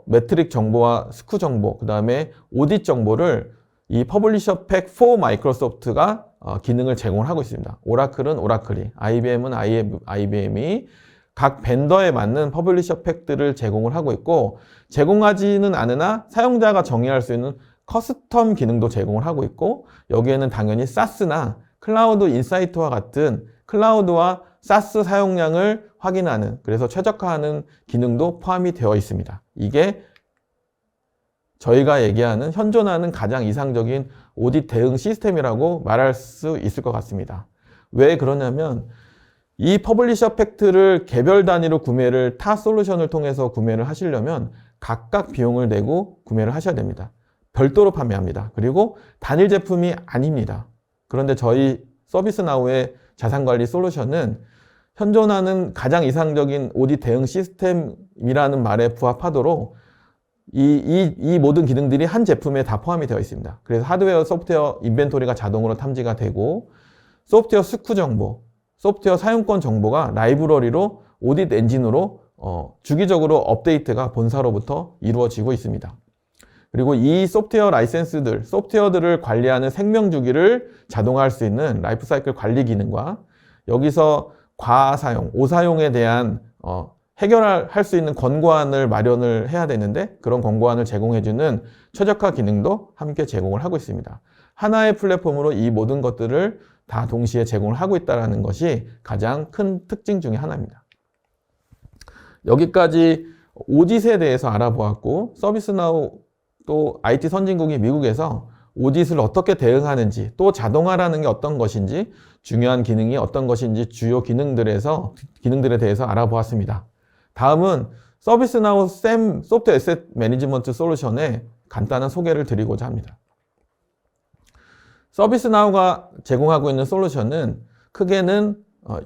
매트릭 정보와 스쿠 정보, 그 다음에 오딧 정보를 이 퍼블리셔 팩 4 마이크로소프트가 기능을 제공을 하고 있습니다. 오라클은 오라클이, IBM은 IBM이 각 벤더에 맞는 퍼블리셔 팩들을 제공을 하고 있고, 제공하지는 않으나 사용자가 정의할 수 있는 커스텀 기능도 제공을 하고 있고, 여기에는 당연히 SaaS나 클라우드 인사이트와 같은 클라우드와 SaaS 사용량을 확인하는, 그래서 최적화하는 기능도 포함이 되어 있습니다. 이게 저희가 얘기하는 현존하는 가장 이상적인 오딧 대응 시스템이라고 말할 수 있을 것 같습니다. 왜 그러냐면 이 퍼블리셔 팩트를 개별 단위로 구매를 타 솔루션을 통해서 구매를 하시려면 각각 비용을 내고 구매를 하셔야 됩니다. 별도로 판매합니다. 그리고 단일 제품이 아닙니다. 그런데 저희 서비스나우의 자산관리 솔루션은 현존하는 가장 이상적인 오디 대응 시스템이라는 말에 부합하도록 이 모든 기능들이 한 제품에 다 포함이 되어 있습니다. 그래서 하드웨어, 소프트웨어 인벤토리가 자동으로 탐지가 되고, 소프트웨어 스쿠 정보, 소프트웨어 사용권 정보가 라이브러리로 오딧 엔진으로 주기적으로 업데이트가 본사로부터 이루어지고 있습니다. 그리고 이 소프트웨어 라이센스들, 소프트웨어들을 관리하는 생명 주기를 자동화할 수 있는 라이프 사이클 관리 기능과 여기서 과사용, 오사용에 대한 해결할 수 있는 권고안을 마련을 해야 되는데 그런 권고안을 제공해주는 최적화 기능도 함께 제공을 하고 있습니다. 하나의 플랫폼으로 이 모든 것들을 다 동시에 제공을 하고 있다는 것이 가장 큰 특징 중에 하나입니다. 여기까지 오딧에 대해서 알아보았고, 서비스나우 또 IT 선진국인 미국에서 오딧을 어떻게 대응하는지, 또 자동화라는 게 어떤 것인지, 중요한 기능이 어떤 것인지 주요 기능들에 대해서 알아보았습니다. 다음은 서비스나우 SAM 소프트웨어 애셋 매니지먼트 솔루션의 간단한 소개를 드리고자 합니다. 서비스나우가 제공하고 있는 솔루션은 크게는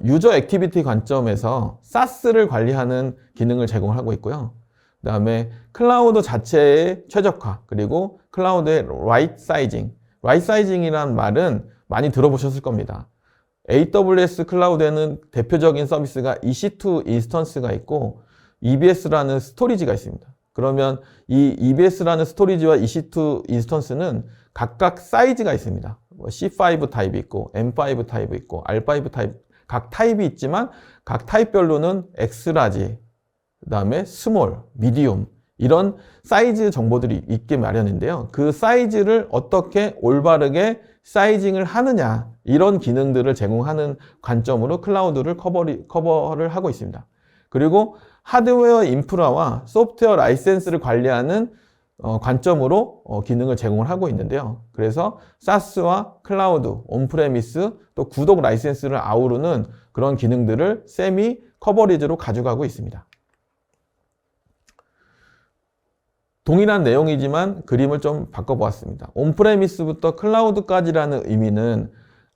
유저 액티비티 관점에서 SaaS를 관리하는 기능을 제공하고 있고요. 그 다음에 클라우드 자체의 최적화, 그리고 클라우드의 right sizing이라는 말은 많이 들어보셨을 겁니다. AWS 클라우드에는 대표적인 서비스가 EC2 인스턴스가 있고 EBS라는 스토리지가 있습니다. 그러면 이 EBS라는 스토리지와 EC2 인스턴스는 각각 사이즈가 있습니다. C5 타입이 있고 M5 타입이 있고 R5 타입, 각 타입이 있지만 각 타입별로는 X라지, 그 다음에 스몰, 미디움 이런 사이즈 정보들이 있게 마련인데요. 그 사이즈를 어떻게 올바르게 사이징을 하느냐, 이런 기능들을 제공하는 관점으로 클라우드를 커버를 하고 있습니다. 그리고 하드웨어 인프라와 소프트웨어 라이센스를 관리하는 관점으로 기능을 제공을 하고 있는데요. 그래서 SaaS와 클라우드, 온프레미스, 또 구독 라이센스를 아우르는 그런 기능들을 셈이 커버리지로 가져가고 있습니다. 동일한 내용이지만 그림을 좀 바꿔보았습니다. 온프레미스부터 클라우드까지라는 의미는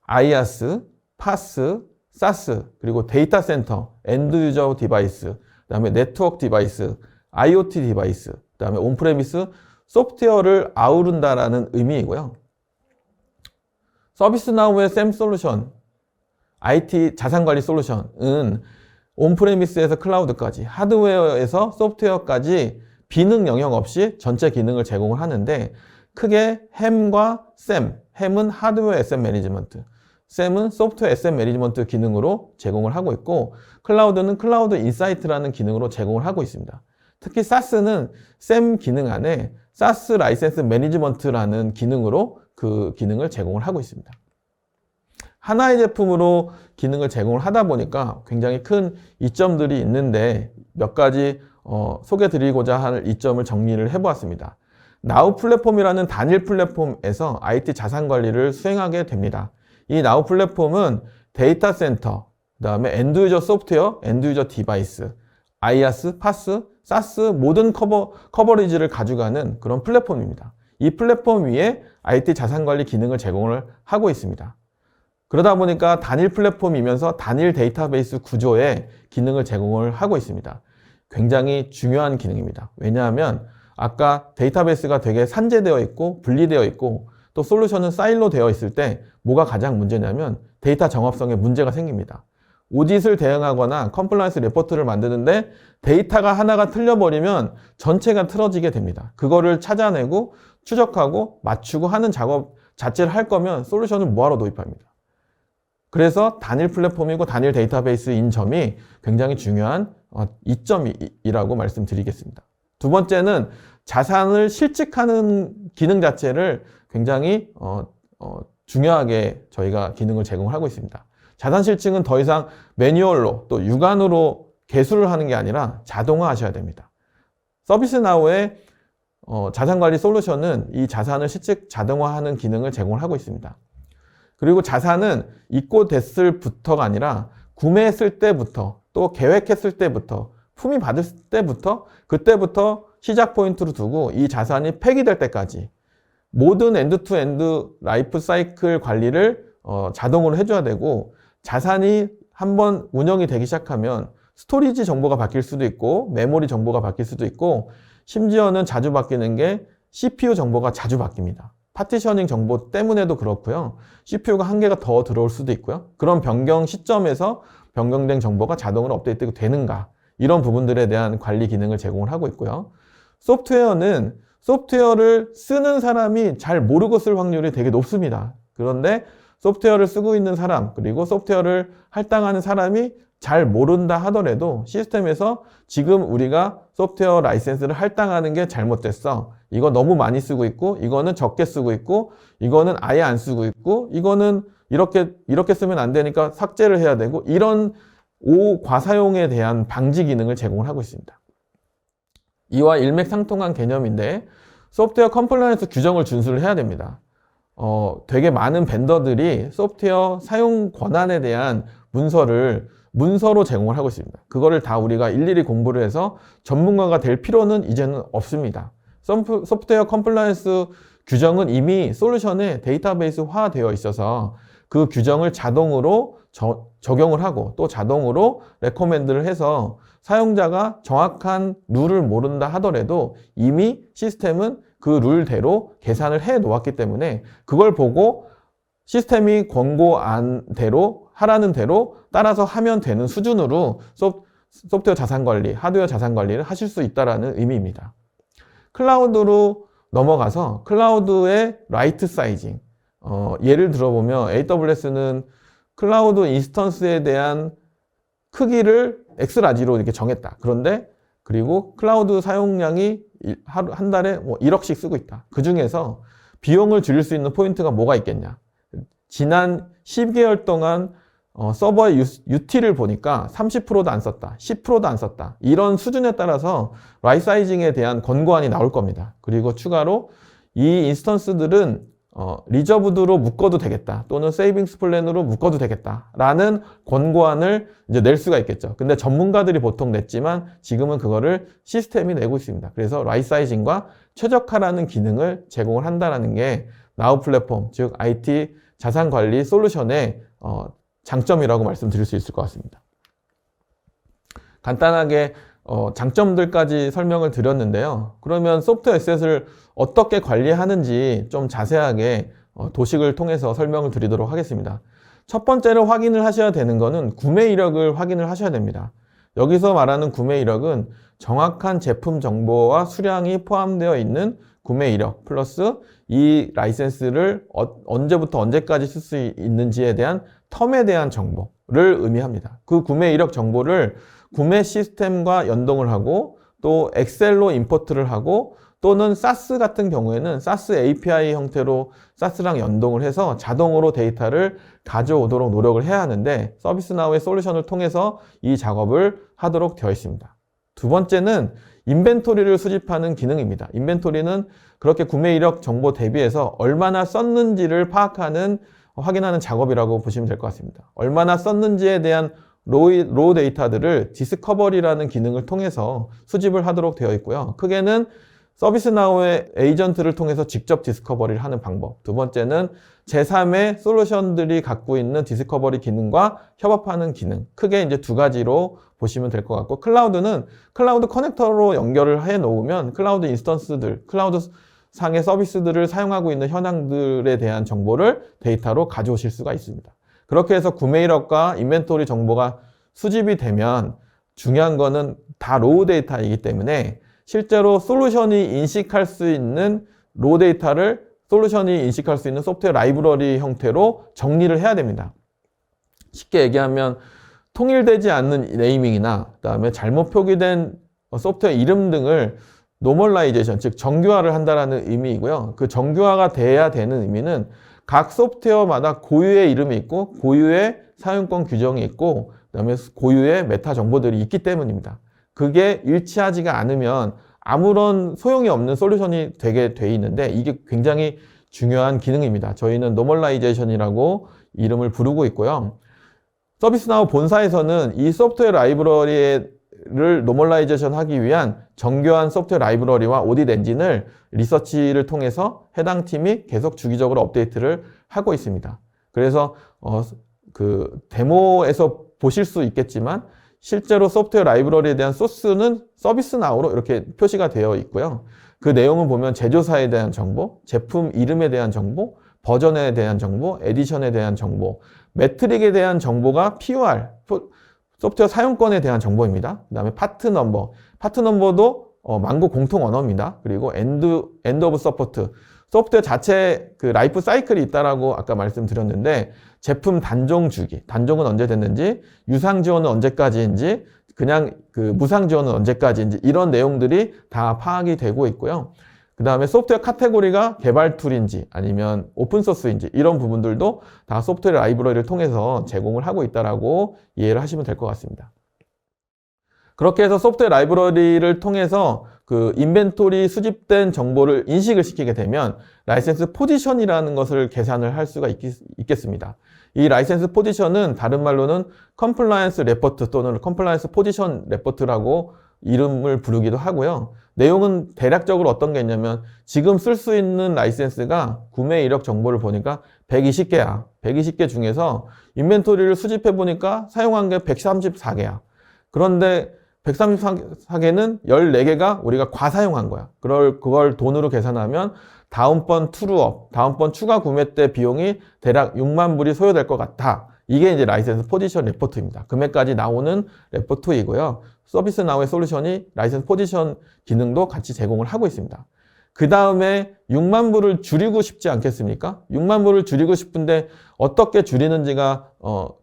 IaaS, PaaS, SaaS, 그리고 데이터 센터, 엔드 유저 디바이스, 그 다음에 네트워크 디바이스, IoT 디바이스, 그 다음에 온프레미스 소프트웨어를 아우른다라는 의미이고요. 서비스나우의 SAM 솔루션, IT 자산관리 솔루션은 온프레미스에서 클라우드까지, 하드웨어에서 소프트웨어까지 비능 영역 없이 전체 기능을 제공을 하는데, 크게 햄과 SAM, 햄은 하드웨어 애셋 매니지먼트, SAM은 소프트웨어 애셋 매니지먼트 기능으로 제공을 하고 있고, 클라우드는 클라우드 인사이트라는 기능으로 제공을 하고 있습니다. 특히 SaaS는 SAM 기능 안에 SaaS 라이센스 매니지먼트라는 기능으로 그 기능을 제공을 하고 있습니다. 하나의 제품으로 기능을 제공을 하다 보니까 굉장히 큰 이점들이 있는데 몇 가지 소개드리고자 할 이점을 정리를 해보았습니다. 나우 플랫폼이라는 단일 플랫폼에서 IT 자산 관리를 수행하게 됩니다. 이 나우 플랫폼은 데이터 센터, 그 다음에 엔드 유저 소프트웨어, 엔드 유저 디바이스, IaaS, PaaS, SaaS 모든 커버리지를 가져가는 그런 플랫폼입니다. 이 플랫폼 위에 IT 자산 관리 기능을 제공을 하고 있습니다. 그러다 보니까 단일 플랫폼이면서 단일 데이터베이스 구조의 기능을 제공을 하고 있습니다. 굉장히 중요한 기능입니다. 왜냐하면 아까 데이터베이스가 되게 산재되어 있고 분리되어 있고 또 솔루션은 사일로 되어 있을 때 뭐가 가장 문제냐면 데이터 정합성에 문제가 생깁니다. 오딧을 대응하거나 컴플라이언스 리포트를 만드는데 데이터가 하나가 틀려버리면 전체가 틀어지게 됩니다. 그거를 찾아내고 추적하고 맞추고 하는 작업 자체를 할 거면 솔루션을 뭐하러 도입합니다. 그래서 단일 플랫폼이고 단일 데이터베이스인 점이 굉장히 중요한 이점이라고 말씀드리겠습니다. 두 번째는 자산을 실직하는 기능 자체를 굉장히 중요하게 저희가 기능을 제공하고 있습니다. 자산 실증은 더 이상 매뉴얼로 또 육안으로 개수를 하는 게 아니라 자동화 하셔야 됩니다. 서비스나우의 자산관리 솔루션은 이 자산을 실직 자동화하는 기능을 제공을 하고 있습니다. 그리고 자산은 입고됐을 부터가 아니라 구매했을 때부터 또 계획했을 때부터 품위 받을 때부터 그때부터 시작 포인트로 두고 이 자산이 폐기될 때까지 모든 엔드-투-엔드 라이프 사이클 관리를 자동으로 해줘야 되고, 자산이 한번 운영이 되기 시작하면 스토리지 정보가 바뀔 수도 있고 메모리 정보가 바뀔 수도 있고, 심지어는 자주 바뀌는 게 CPU 정보가 자주 바뀝니다. 파티셔닝 정보 때문에도 그렇고요. CPU가 한 개가 더 들어올 수도 있고요. 그런 변경 시점에서 변경된 정보가 자동으로 업데이트 되는가, 이런 부분들에 대한 관리 기능을 제공을 하고 있고요. 소프트웨어는 소프트웨어를 쓰는 사람이 잘 모르고 쓸 확률이 되게 높습니다. 그런데 소프트웨어를 쓰고 있는 사람, 그리고 소프트웨어를 할당하는 사람이 잘 모른다 하더라도 시스템에서 지금 우리가 소프트웨어 라이센스를 할당하는 게 잘못됐어, 이거 너무 많이 쓰고 있고, 이거는 적게 쓰고 있고, 이거는 아예 안 쓰고 있고, 이거는 이렇게 쓰면 안 되니까 삭제를 해야 되고, 이런 과사용에 대한 방지 기능을 제공을 하고 있습니다. 이와 일맥상통한 개념인데, 소프트웨어 컴플라이언스 규정을 준수를 해야 됩니다. 되게 많은 벤더들이 소프트웨어 사용 권한에 대한 문서로 제공을 하고 있습니다. 그거를 다 우리가 일일이 공부를 해서 전문가가 될 필요는 이제는 없습니다. 소프트웨어 컴플라이언스 규정은 이미 솔루션에 데이터베이스화 되어 있어서 그 규정을 자동으로 적용을 하고, 또 자동으로 레코멘드를 해서 사용자가 정확한 룰을 모른다 하더라도 이미 시스템은 그 룰대로 계산을 해 놓았기 때문에 그걸 보고 시스템이 권고한 대로 하라는 대로 따라서 하면 되는 수준으로 소프트웨어 자산 관리, 하드웨어 자산 관리를 하실 수 있다는 의미입니다. 클라우드로 넘어가서 클라우드의 라이트 사이징, 예를 들어보면 AWS는 클라우드 인스턴스에 대한 크기를 X라지로 이렇게 정했다. 그리고 클라우드 사용량이 한 달에 1억씩 쓰고 있다. 그 중에서 비용을 줄일 수 있는 포인트가 뭐가 있겠냐? 지난 10개월 동안 서버의 UT를 보니까 30%도 안 썼다, 10%도 안 썼다. 이런 수준에 따라서 라이트 사이징에 대한 권고안이 나올 겁니다. 그리고 추가로 이 인스턴스들은 리저브드로 묶어도 되겠다, 또는 세이빙스 플랜으로 묶어도 되겠다 라는 권고안을 이제 낼 수가 있겠죠. 근데 전문가들이 보통 냈지만 지금은 그거를 시스템이 내고 있습니다. 그래서 라이트 사이징과 최적화라는 기능을 제공을 한다는 게 나우 플랫폼, 즉 IT 자산관리 솔루션의 장점이라고 말씀드릴 수 있을 것 같습니다. 간단하게 장점들까지 설명을 드렸는데요. 그러면 소프트웨어 에셋을 어떻게 관리하는지 좀 자세하게 도식을 통해서 설명을 드리도록 하겠습니다. 첫 번째로 확인을 하셔야 되는 것은 구매 이력을 확인을 하셔야 됩니다. 여기서 말하는 구매 이력은 정확한 제품 정보와 수량이 포함되어 있는 구매 이력 플러스 이 라이센스를 언제부터 언제까지 쓸 수 있는지에 대한 텀에 대한 정보를 의미합니다. 그 구매 이력 정보를 구매 시스템과 연동을 하고, 또 엑셀로 임포트를 하고, 또는 사스 같은 경우에는 사스 API 형태로 사스랑 연동을 해서 자동으로 데이터를 가져오도록 노력을 해야 하는데, 서비스나우의 솔루션을 통해서 이 작업을 하도록 되어 있습니다. 두 번째는 인벤토리를 수집하는 기능입니다. 인벤토리는 그렇게 구매 이력 정보 대비해서 얼마나 썼는지를 확인하는 작업이라고 보시면 될 것 같습니다. 얼마나 썼는지에 대한 로우 데이터들을 디스커버리라는 기능을 통해서 수집을 하도록 되어 있고요. 크게는 서비스나우의 에이전트를 통해서 직접 디스커버리를 하는 방법. 두 번째는 제3의 솔루션들이 갖고 있는 디스커버리 기능과 협업하는 기능. 크게 이제 두 가지로 보시면 될 것 같고, 클라우드는 클라우드 커넥터로 연결을 해 놓으면 클라우드 인스턴스들, 클라우드 상의 서비스들을 사용하고 있는 현황들에 대한 정보를 데이터로 가져오실 수가 있습니다. 그렇게 해서 구매 이력과 인벤토리 정보가 수집이 되면 중요한 거는 다 로우 데이터이기 때문에 실제로 솔루션이 인식할 수 있는 로우 데이터를 솔루션이 인식할 수 있는 소프트웨어 라이브러리 형태로 정리를 해야 됩니다. 쉽게 얘기하면 통일되지 않는 네이밍이나 그다음에 잘못 표기된 소프트웨어 이름 등을 노멀라이제이션, 즉 정규화를 한다는 의미이고요. 그 정규화가 돼야 되는 의미는 각 소프트웨어마다 고유의 이름이 있고 고유의 사용권 규정이 있고 그다음에 고유의 메타 정보들이 있기 때문입니다. 그게 일치하지가 않으면 아무런 소용이 없는 솔루션이 되게 돼 있는데, 이게 굉장히 중요한 기능입니다. 저희는 노멀라이제이션이라고 이름을 부르고 있고요. 서비스나우 본사에서는 이 소프트웨어 라이브러리의 OD를 노멀라이제이션 하기 위한 정교한 소프트웨어 라이브러리와 오딧 엔진을 리서치를 통해서 해당 팀이 계속 주기적으로 업데이트를 하고 있습니다. 그래서 그 데모에서 보실 수 있겠지만 실제로 소프트웨어 라이브러리에 대한 소스는 서비스나우로 이렇게 표시가 되어 있고요. 그 내용을 보면 제조사에 대한 정보, 제품 이름에 대한 정보, 버전에 대한 정보, 에디션에 대한 정보, 매트릭에 대한 정보가 POR, 소프트웨어 사용권에 대한 정보입니다. 그 다음에 파트 넘버도 망고 공통 언어입니다. 그리고 엔드 오브 서포트, 소프트웨어 자체 그 라이프 사이클이 있다라고 아까 말씀드렸는데 제품 단종 주기, 단종은 언제 됐는지, 유상 지원은 언제까지인지, 그냥 그 무상 지원은 언제까지인지 이런 내용들이 다 파악이 되고 있고요. 그 다음에 소프트웨어 카테고리가 개발 툴인지 아니면 오픈소스인지 이런 부분들도 다 소프트웨어 라이브러리를 통해서 제공을 하고 있다라고 이해를 하시면 될 것 같습니다. 그렇게 해서 소프트웨어 라이브러리를 통해서 그 인벤토리 수집된 정보를 인식을 시키게 되면 라이센스 포지션이라는 것을 계산을 할 수가 있겠습니다. 이 라이센스 포지션은 다른 말로는 컴플라이언스 레포트 또는 컴플라이언스 포지션 레포트라고 이름을 부르기도 하고요. 내용은 대략적으로 어떤 게 있냐면 지금 쓸 수 있는 라이센스가 구매 이력 정보를 보니까 120개야. 120개 중에서 인벤토리를 수집해 보니까 사용한 게 134개야. 그런데 134개는 14개가 우리가 과사용한 거야. 그걸 돈으로 계산하면 다음번 투루업, 다음번 추가 구매 때 비용이 대략 6만 불이 소요될 것 같아. 이게 이제 라이센스 포지션 레포트입니다. 금액까지 나오는 레포트이고요. 서비스나우의 솔루션이 라이센스 포지션 기능도 같이 제공을 하고 있습니다. 그 다음에 6만 불을 줄이고 싶지 않겠습니까? 6만 불을 줄이고 싶은데 어떻게 줄이는지가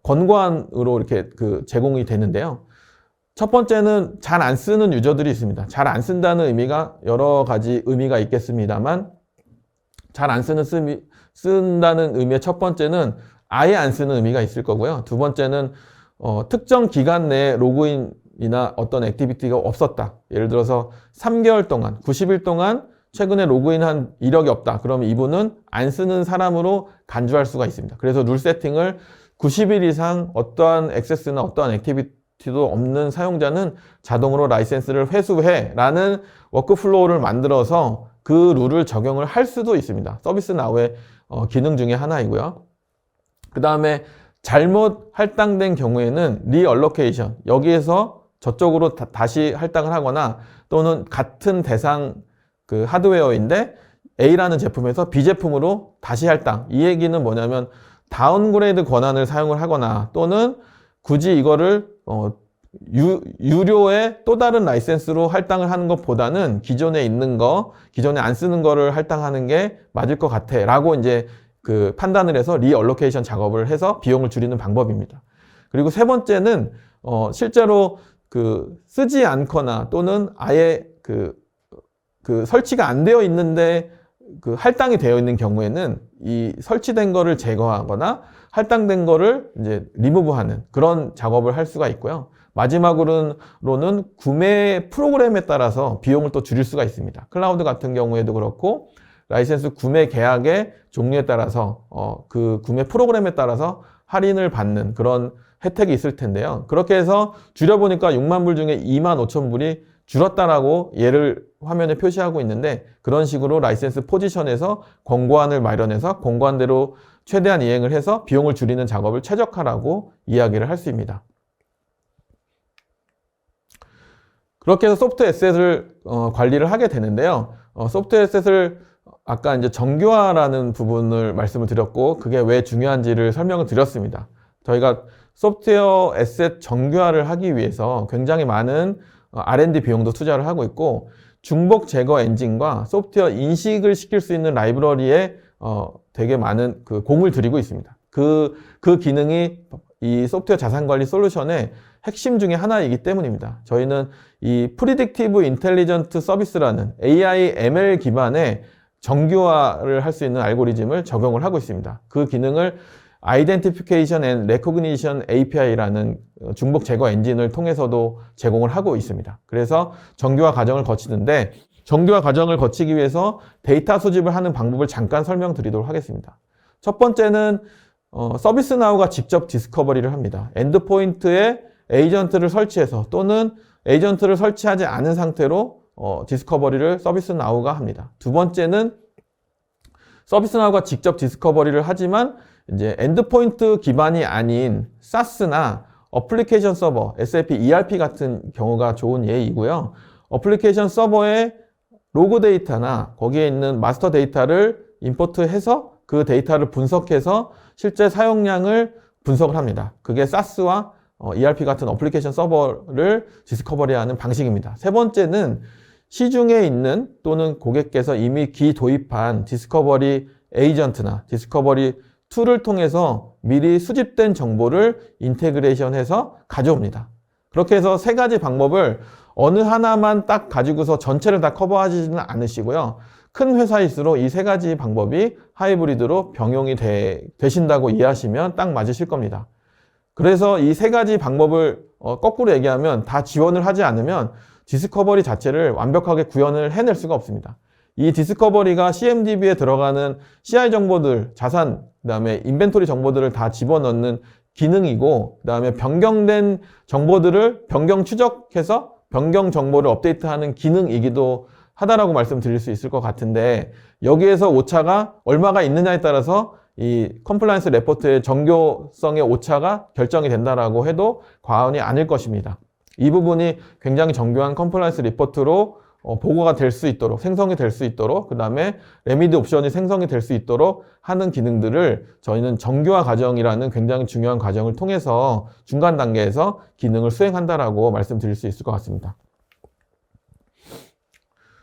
권고안으로 이렇게 제공이 되는데요. 첫 번째는 잘 안 쓰는 유저들이 있습니다. 잘 안 쓴다는 의미가 여러 가지 의미가 있겠습니다만 잘 안 쓴다는 의미의 첫 번째는 아예 안 쓰는 의미가 있을 거고요. 두 번째는 특정 기간 내에 로그인이나 어떤 액티비티가 없었다. 예를 들어서 3개월 동안, 90일 동안 최근에 로그인한 이력이 없다. 그러면 이분은 안 쓰는 사람으로 간주할 수가 있습니다. 그래서 룰 세팅을 90일 이상 어떠한 액세스나 어떠한 액티비티도 없는 사용자는 자동으로 라이센스를 회수해 라는 워크플로우를 만들어서 그 룰을 적용을 할 수도 있습니다. 서비스나우의 기능 중에 하나이고요. 그 다음에 잘못 할당된 경우에는 리얼로케이션, 여기에서 저쪽으로 다시 할당을 하거나 또는 같은 대상 그 하드웨어인데 A라는 제품에서 B 제품으로 다시 할당. 이 얘기는 뭐냐면 다운그레이드 권한을 사용을 하거나 또는 굳이 이거를 유료의 또 다른 라이센스로 할당을 하는 것보다는 기존에 있는 거, 기존에 안 쓰는 거를 할당하는 게 맞을 것 같아 라고 이제 그 판단을 해서 리얼로케이션 작업을 해서 비용을 줄이는 방법입니다. 그리고 세 번째는 실제로 쓰지 않거나 또는 아예 설치가 안 되어 있는데 할당이 되어 있는 경우에는 이 설치된 거를 제거하거나 할당된 거를 이제 리무브하는 그런 작업을 할 수가 있고요. 마지막으로는 구매 프로그램에 따라서 비용을 또 줄일 수가 있습니다. 클라우드 같은 경우에도 그렇고 라이센스 구매 계약의 종류에 따라서 그 구매 프로그램에 따라서 할인을 받는 그런 혜택이 있을 텐데요. 그렇게 해서 줄여보니까 6만 불 중에 2만 5천 불이 줄었다라고 예를 화면에 표시하고 있는데 그런 식으로 라이센스 포지션에서 권고안을 마련해서 권고안대로 최대한 이행을 해서 비용을 줄이는 작업을 최적화라고 이야기를 할 수 있습니다. 그렇게 해서 소프트웨어 에셋을 관리를 하게 되는데요. 소프트웨어 에셋을 아까 이제 정교화라는 부분을 말씀을 드렸고 그게 왜 중요한지를 설명을 드렸습니다. 저희가 소프트웨어 에셋 정교화를 하기 위해서 굉장히 많은 R&D 비용도 투자를 하고 있고 중복 제거 엔진과 소프트웨어 인식을 시킬 수 있는 라이브러리에 되게 많은 공을 들이고 있습니다. 그 기능이 이 소프트웨어 자산관리 솔루션의 핵심 중에 하나이기 때문입니다. 저희는 이 Predictive Intelligent Service라는 AI ML 기반의 정교화를 할 수 있는 알고리즘을 적용을 하고 있습니다. 그 기능을 Identification and Recognition API라는 중복 제거 엔진을 통해서도 제공을 하고 있습니다. 그래서 정교화 과정을 거치는데 정교화 과정을 거치기 위해서 데이터 수집을 하는 방법을 잠깐 설명드리도록 하겠습니다. 첫 번째는 서비스나우가 직접 디스커버리를 합니다. 엔드포인트에 에이전트를 설치해서 또는 에이전트를 설치하지 않은 상태로 디스커버리를 서비스나우가 합니다. 두 번째는 서비스나우가 직접 디스커버리를 하지만 이제 엔드포인트 기반이 아닌 SaaS나 어플리케이션 서버, SAP ERP 같은 경우가 좋은 예이고요. 어플리케이션 서버에 로그 데이터나 거기에 있는 마스터 데이터를 임포트해서 그 데이터를 분석해서 실제 사용량을 분석을 합니다. 그게 SaaS와 ERP 같은 어플리케이션 서버를 디스커버리하는 방식입니다. 세 번째는 시중에 있는 또는 고객께서 이미 기도입한 디스커버리 에이전트나 디스커버리 툴을 통해서 미리 수집된 정보를 인테그레이션해서 가져옵니다. 그렇게 해서 세 가지 방법을 어느 하나만 딱 가지고서 전체를 다 커버하지는 않으시고요. 큰 회사일수록 이 세 가지 방법이 하이브리드로 병용이 되신다고 이해하시면 딱 맞으실 겁니다. 그래서 이 세 가지 방법을 거꾸로 얘기하면 다 지원을 하지 않으면 디스커버리 자체를 완벽하게 구현을 해낼 수가 없습니다. 이 디스커버리가 CMDB에 들어가는 CI 정보들, 자산, 그 다음에 인벤토리 정보들을 다 집어넣는 기능이고, 그 다음에 변경된 정보들을 변경 추적해서 변경 정보를 업데이트하는 기능이기도 하다라고 말씀드릴 수 있을 것 같은데, 여기에서 오차가 얼마가 있느냐에 따라서 이 컴플라이언스 레포트의 정교성의 오차가 결정이 된다라고 해도 과언이 아닐 것입니다. 이 부분이 굉장히 정교한 컴플라이언스 리포트로 보고가 될 수 있도록, 생성이 될 수 있도록, 그 다음에 레미디 옵션이 생성이 될 수 있도록 하는 기능들을 저희는 정교화 과정이라는 굉장히 중요한 과정을 통해서 중간 단계에서 기능을 수행한다라고 말씀드릴 수 있을 것 같습니다.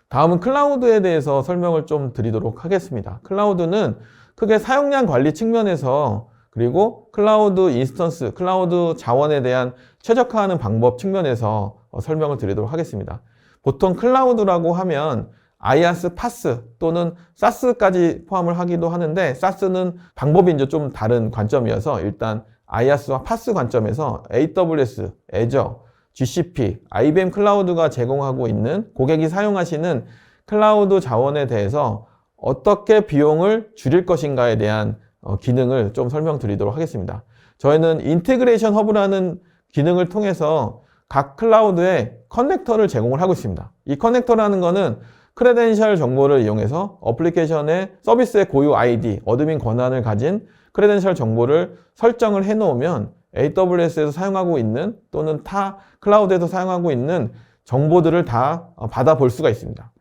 다음은 클라우드에 대해서 설명을 좀 드리도록 하겠습니다. 클라우드는 크게 사용량 관리 측면에서, 그리고 클라우드 인스턴스, 클라우드 자원에 대한 최적화하는 방법 측면에서 설명을 드리도록 하겠습니다. 보통 클라우드라고 하면 IaaS, PaaS 또는 SaaS까지 포함을 하기도 하는데, SaaS는 방법이 이제 좀 다른 관점이어서 일단 IaaS와 PaaS 관점에서 AWS, Azure, GCP, IBM 클라우드가 제공하고 있는 고객이 사용하시는 클라우드 자원에 대해서 어떻게 비용을 줄일 것인가에 대한 기능을 좀 설명드리도록 하겠습니다. 저희는 인테그레이션 허브라는 기능을 통해서 각 클라우드에 커넥터를 제공을 하고 있습니다. 이 커넥터라는 거는 크레덴셜 정보를 이용해서 어플리케이션의 서비스의 고유 아이디, 어드민 권한을 가진 크레덴셜 정보를 설정을 해 놓으면 AWS에서 사용하고 있는 또는 타 클라우드에서 사용하고 있는 정보들을 다 받아볼 수가 있습니다.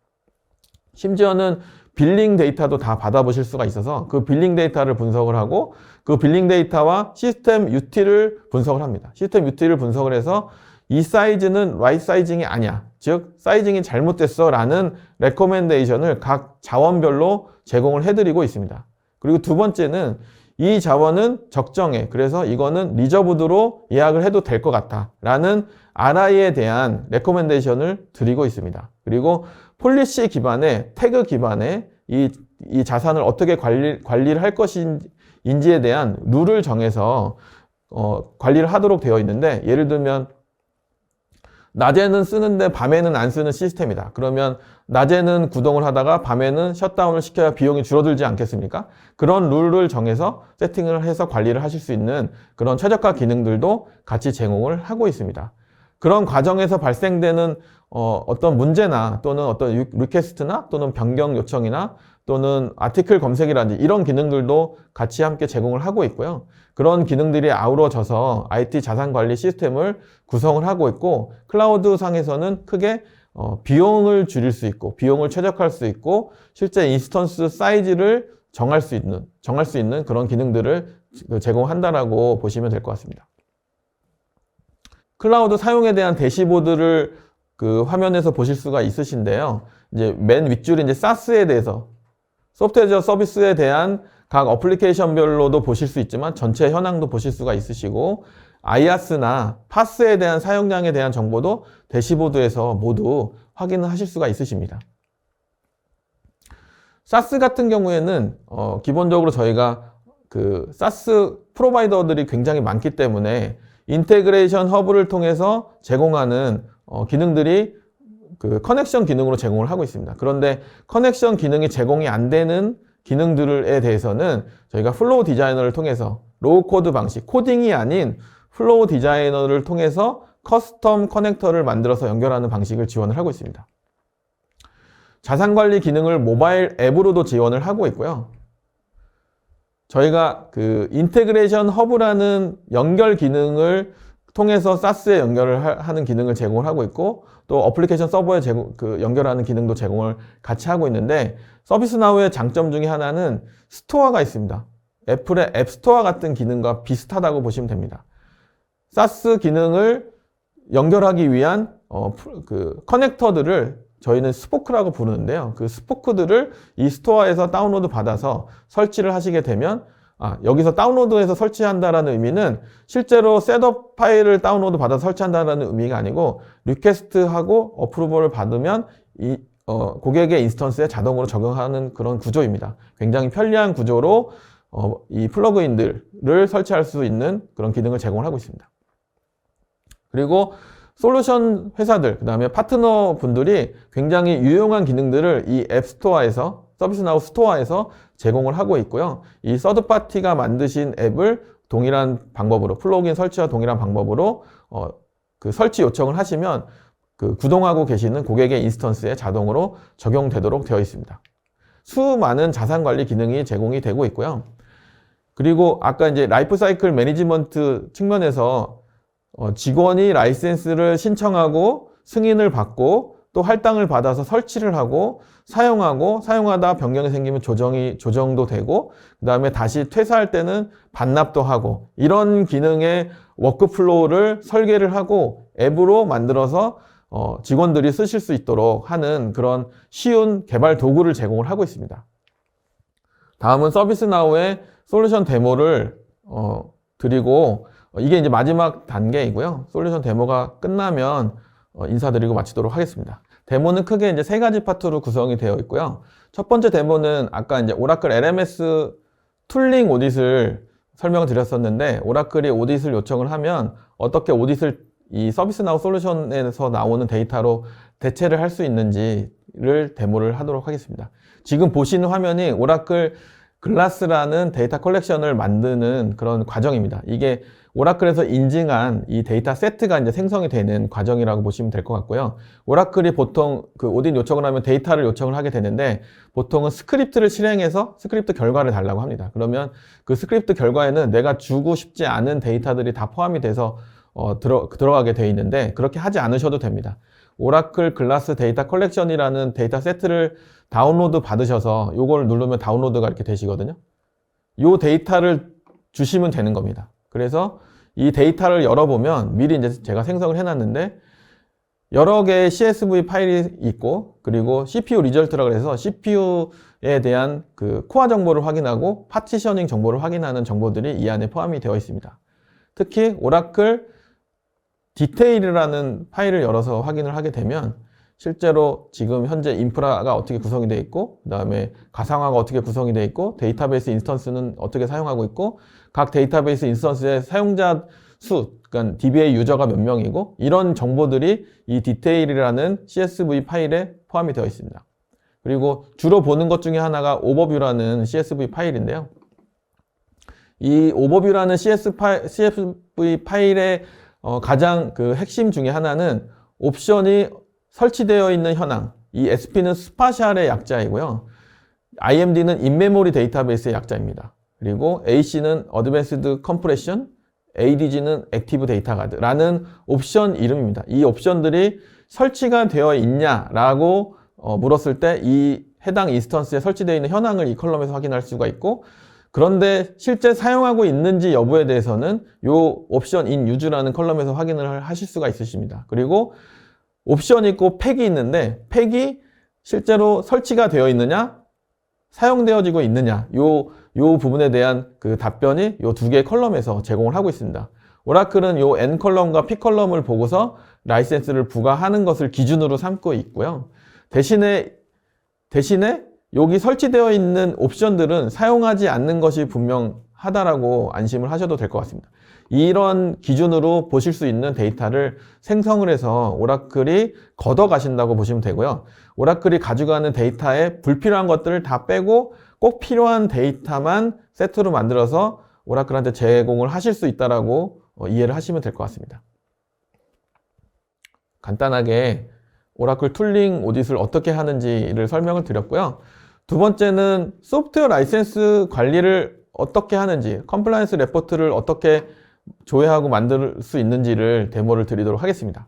심지어는 빌링 데이터도 다 받아보실 수가 있어서 그 빌링 데이터를 분석을 하고 그 빌링 데이터와 시스템 UT를 분석을 합니다. 시스템 UT를 분석을 해서 이 사이즈는 right 사이징이 아니야. 즉, 사이징이 잘못됐어 라는 레코멘데이션을 각 자원별로 제공을 해드리고 있습니다. 그리고 두 번째는 이 자원은 적정해. 그래서 이거는 리저브드로 예약을 해도 될 것 같아. 라는 RI에 대한 레코멘데이션을 드리고 있습니다. 그리고 폴리시 기반의, 태그 기반의 이 자산을 어떻게 관리를 할 것인지에 대한 룰을 정해서 관리를 하도록 되어 있는데, 예를 들면 낮에는 쓰는데 밤에는 안 쓰는 시스템이다. 그러면 낮에는 구동을 하다가 밤에는 셧다운을 시켜야 비용이 줄어들지 않겠습니까? 그런 룰을 정해서 세팅을 해서 관리를 하실 수 있는 그런 최적화 기능들도 같이 제공을 하고 있습니다. 그런 과정에서 발생되는 어떤 문제나 또는 어떤 리퀘스트나 또는 변경 요청이나 또는 아티클 검색이라든지 이런 기능들도 같이 함께 제공을 하고 있고요. 그런 기능들이 아우러져서 IT 자산관리 시스템을 구성을 하고 있고, 클라우드 상에서는 크게 비용을 줄일 수 있고 비용을 최적화할 수 있고 실제 인스턴스 사이즈를 정할 수 있는 그런 기능들을 제공한다라고 보시면 될 것 같습니다. 클라우드 사용에 대한 대시보드를 그 화면에서 보실 수가 있으신데요. 이제 맨 윗줄이 이제 SaaS에 대해서, 소프트웨어 서비스에 대한 각 어플리케이션별로도 보실 수 있지만 전체 현황도 보실 수가 있으시고, IaaS나 PaaS에 대한 사용량에 대한 정보도 대시보드에서 모두 확인을 하실 수가 있으십니다. SaaS 같은 경우에는 기본적으로 저희가 그 SaaS 프로바이더들이 굉장히 많기 때문에 인테그레이션 허브를 통해서 제공하는 기능들이 그 커넥션 기능으로 제공을 하고 있습니다. 그런데 커넥션 기능이 제공이 안 되는 기능들에 대해서는 저희가 플로우 디자이너를 통해서 로우 코드 방식, 코딩이 아닌 플로우 디자이너를 통해서 커스텀 커넥터를 만들어서 연결하는 방식을 지원을 하고 있습니다. 자산관리 기능을 모바일 앱으로도 지원을 하고 있고요. 저희가 그 인테그레이션 허브라는 연결 기능을 통해서 SaaS에 연결을 하는 기능을 제공을 하고 있고, 또 어플리케이션 서버에 연결하는 기능도 제공을 같이 하고 있는데, 서비스나우의 장점 중에 하나는 스토어가 있습니다. 애플의 앱스토어 같은 기능과 비슷하다고 보시면 됩니다. SaaS 기능을 연결하기 위한 커넥터들을 저희는 스포크라고 부르는데요. 그 스포크들을 이 스토어에서 다운로드 받아서 설치를 하시게 되면, 여기서 다운로드해서 설치한다라는 의미는 실제로 셋업 파일을 다운로드 받아서 설치한다라는 의미가 아니고, 리퀘스트하고 어프로벌을 받으면 고객의 인스턴스에 자동으로 적용하는 그런 구조입니다. 굉장히 편리한 구조로 이 플러그인들을 설치할 수 있는 그런 기능을 제공을 하고 있습니다. 그리고 솔루션 회사들, 그 다음에 파트너 분들이 굉장히 유용한 기능들을 이 앱스토어에서, 서비스나우 스토어에서 제공을 하고 있고요. 이 서드파티가 만드신 앱을 동일한 방법으로, 플러그인 설치와 동일한 방법으로 그 설치 요청을 하시면 그 구동하고 계시는 고객의 인스턴스에 자동으로 적용되도록 되어 있습니다. 수많은 자산관리 기능이 제공이 되고 있고요. 그리고 아까 이제 라이프 사이클 매니지먼트 측면에서 직원이 라이센스를 신청하고 승인을 받고 또 할당을 받아서 설치를 하고 사용하고, 사용하다 변경이 생기면 조정도 되고, 그 다음에 다시 퇴사할 때는 반납도 하고, 이런 기능의 워크플로우를 설계를 하고 앱으로 만들어서 직원들이 쓰실 수 있도록 하는 그런 쉬운 개발 도구를 제공을 하고 있습니다. 다음은 서비스나우의 솔루션 데모를 드리고, 이게 이제 마지막 단계이고요. 솔루션 데모가 끝나면 인사드리고 마치도록 하겠습니다. 데모는 크게 이제 세 가지 파트로 구성이 되어 있고요. 첫 번째 데모는 아까 이제 오라클 LMS 툴링 오딧을 설명을 드렸었는데, 오라클이 오딧을 요청을 하면 어떻게 오딧을 이 서비스나우 솔루션에서 나오는 데이터로 대체를 할 수 있는지를 데모를 하도록 하겠습니다. 지금 보시는 화면이 오라클 글라스라는 데이터 컬렉션을 만드는 그런 과정입니다. 이게 오라클에서 인증한 이 데이터 세트가 이제 생성이 되는 과정이라고 보시면 될 것 같고요. 오라클이 보통 그 오딧 요청을 하면 데이터를 요청을 하게 되는데, 보통은 스크립트를 실행해서 스크립트 결과를 달라고 합니다. 그러면 그 스크립트 결과에는 내가 주고 싶지 않은 데이터들이 다 포함이 돼서 들어가게 되어 있는데, 그렇게 하지 않으셔도 됩니다. 오라클 글라스 데이터 컬렉션이라는 데이터 세트를 다운로드 받으셔서 요걸 누르면 다운로드가 이렇게 되시거든요. 요 데이터를 주시면 되는 겁니다. 그래서 이 데이터를 열어보면 미리 이제 제가 생성을 해놨는데 여러 개의 CSV 파일이 있고, 그리고 CPU 리절트라고 해서 CPU에 대한 그 코어 정보를 확인하고 파티셔닝 정보를 확인하는 정보들이 이 안에 포함이 되어 있습니다. 특히 오라클 디테일이라는 파일을 열어서 확인을 하게 되면 실제로 지금 현재 인프라가 어떻게 구성이 되어 있고, 그 다음에 가상화가 어떻게 구성이 되어 있고, 데이터베이스 인스턴스는 어떻게 사용하고 있고, 각 데이터베이스 인스턴스의 사용자 수, 그러니까 DBA 유저가 몇 명이고, 이런 정보들이 이 디테일이라는 CSV 파일에 포함이 되어 있습니다. 그리고 주로 보는 것 중에 하나가 오버뷰라는 CSV 파일인데요. 이 오버뷰라는 CSV 파일의 가장 그 핵심 중에 하나는 옵션이 설치되어 있는 현황, 이 SP는 스파셜의 약자이고요. IMD는 인메모리 데이터베이스의 약자입니다. 그리고 AC는 어드밴스드 컴프레션, ADG는 액티브 데이터 가드라는 옵션 이름입니다. 이 옵션들이 설치가 되어 있냐라고 물었을 때 이 해당 인스턴스에 설치되어 있는 현황을 이 컬럼에서 확인할 수가 있고, 그런데 실제 사용하고 있는지 여부에 대해서는 이 옵션 in use라는 컬럼에서 확인을 하실 수가 있으십니다. 그리고 옵션이 있고 팩이 있는데, 팩이 실제로 설치가 되어 있느냐, 사용되어지고 있느냐, 요 부분에 대한 그 답변이 요 두 개의 컬럼에서 제공을 하고 있습니다. 오라클은 요 N 컬럼과 P 컬럼을 보고서 라이센스를 부과하는 것을 기준으로 삼고 있고요. 대신에 여기 설치되어 있는 옵션들은 사용하지 않는 것이 분명하다라고 안심을 하셔도 될 것 같습니다. 이런 기준으로 보실 수 있는 데이터를 생성을 해서 오라클이 걷어가신다고 보시면 되고요. 오라클이 가져가는 데이터에 불필요한 것들을 다 빼고 꼭 필요한 데이터만 세트로 만들어서 오라클한테 제공을 하실 수 있다라고 이해를 하시면 될 것 같습니다. 간단하게 오라클 툴링 오딧을 어떻게 하는지를 설명을 드렸고요. 두 번째는 소프트웨어 라이센스 관리를 어떻게 하는지, 컴플라이언스 레포트를 어떻게 조회하고 만들 수 있는지를 데모를 드리도록 하겠습니다.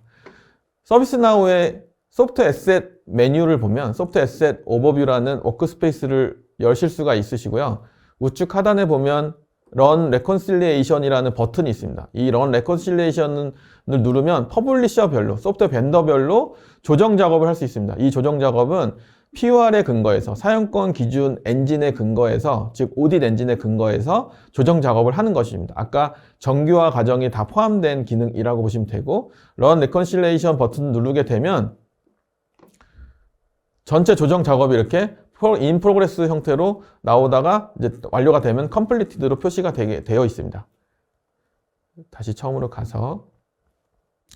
서비스나우의 소프트웨어 에셋 메뉴를 보면 소프트웨어 에셋 오버뷰라는 워크스페이스를 여실 수가 있으시고요. 우측 하단에 보면 Run Reconciliation이라는 버튼이 있습니다. 이 Run Reconciliation을 누르면 퍼블리셔별로, 소프트웨어 벤더별로 조정 작업을 할 수 있습니다. 이 조정 작업은 POR에 근거해서, 사용권 기준 엔진에 근거해서, 즉 오딧 엔진에 근거해서 조정 작업을 하는 것입니다. 아까 정규화 과정이 다 포함된 기능이라고 보시면 되고, Run Reconciliation 버튼 누르게 되면 전체 조정 작업이 이렇게 in progress 형태로 나오다가 이제 완료가 되면 completed로 표시가 되어 있습니다. 다시 처음으로 가서,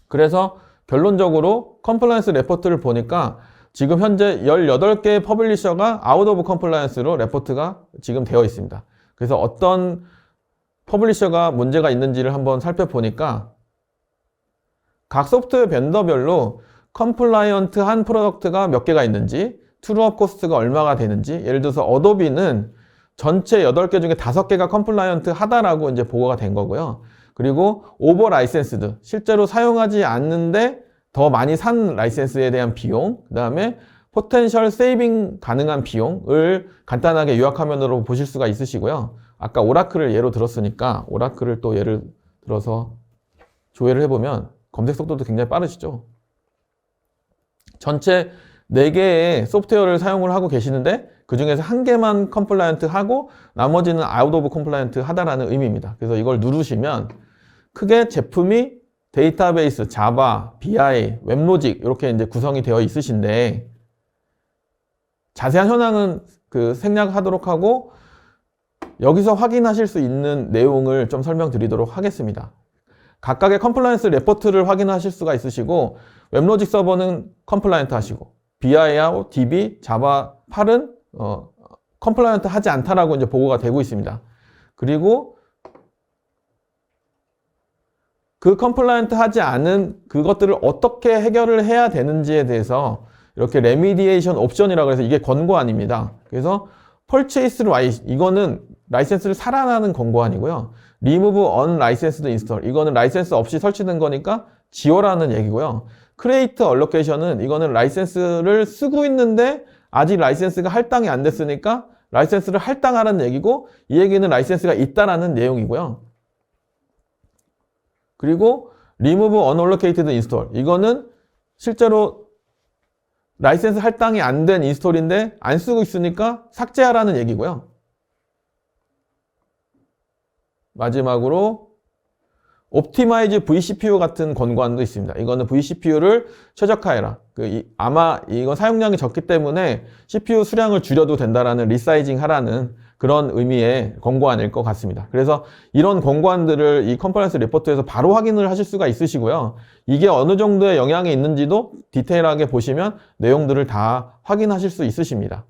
그래서 결론적으로 컴플라이언스 레포트를 보니까 지금 현재 18개의 퍼블리셔가 아웃 오브 컴플라이언스로 레포트가 지금 되어 있습니다. 그래서 어떤 퍼블리셔가 문제가 있는지를 한번 살펴보니까 각 소프트웨어 벤더별로 컴플라이언트한 프로덕트가 몇 개가 있는지, 트루업 코스트가 얼마가 되는지, 예를 들어서 어도비는 전체 8개 중에 5개가 컴플라이언트 하다라고 이제 보고가 된 거고요. 그리고 오버 라이센스드, 실제로 사용하지 않는데 더 많이 산 라이센스에 대한 비용, 그 다음에 포텐셜 세이빙 가능한 비용을 간단하게 요약 화면으로 보실 수가 있으시고요. 아까 오라클을 예로 들었으니까 오라클을 또 예를 들어서 조회를 해보면 검색 속도도 굉장히 빠르시죠. 전체 4개의 소프트웨어를 사용을 하고 계시는데 그 중에서 1개만 컴플라이언트 하고 나머지는 아웃 오브 컴플라이언트 하다라는 의미입니다. 그래서 이걸 누르시면 크게 제품이 데이터베이스, 자바, BI, 웹로직 이렇게 이제 구성이 되어 있으신데 자세한 현황은 생략하도록 하고 여기서 확인하실 수 있는 내용을 좀 설명드리도록 하겠습니다. 각각의 컴플라이언스 레포트를 확인하실 수가 있으시고 웹로직 서버는 컴플라이언트 하시고 BI와 DB, 자바 8은 컴플라이언트 하지 않다라고 이제 보고가 되고 있습니다. 그리고 그 컴플라이언트 하지 않은 그것들을 어떻게 해결을 해야 되는지에 대해서 이렇게 레미디에이션 옵션이라고 해서 이게 권고안입니다. 그래서 purchase 이거는 라이센스를 살아나는 권고안이고요. remove unlicensed install 이거는 라이센스 없이 설치된 거니까 지워라는 얘기고요. create allocation은 이거는 라이센스를 쓰고 있는데 아직 라이센스가 할당이 안 됐으니까 라이센스를 할당하라는 얘기고 이 얘기는 라이센스가 있다라는 내용이고요. 그리고 remove unallocated install 이거는 실제로 라이센스 할당이 안 된 인스톨인데 안 쓰고 있으니까 삭제하라는 얘기고요. 마지막으로 옵티마이즈 vCPU 같은 권고안도 있습니다. 이거는 vCPU를 최적화해라. 아마 이건 사용량이 적기 때문에 CPU 수량을 줄여도 된다라는 리사이징 하라는 그런 의미의 권고안일 것 같습니다. 그래서 이런 권고안들을 이 컴플라이언스 리포트에서 바로 확인을 하실 수가 있으시고요. 이게 어느 정도의 영향이 있는지도 디테일하게 보시면 내용들을 다 확인하실 수 있으십니다.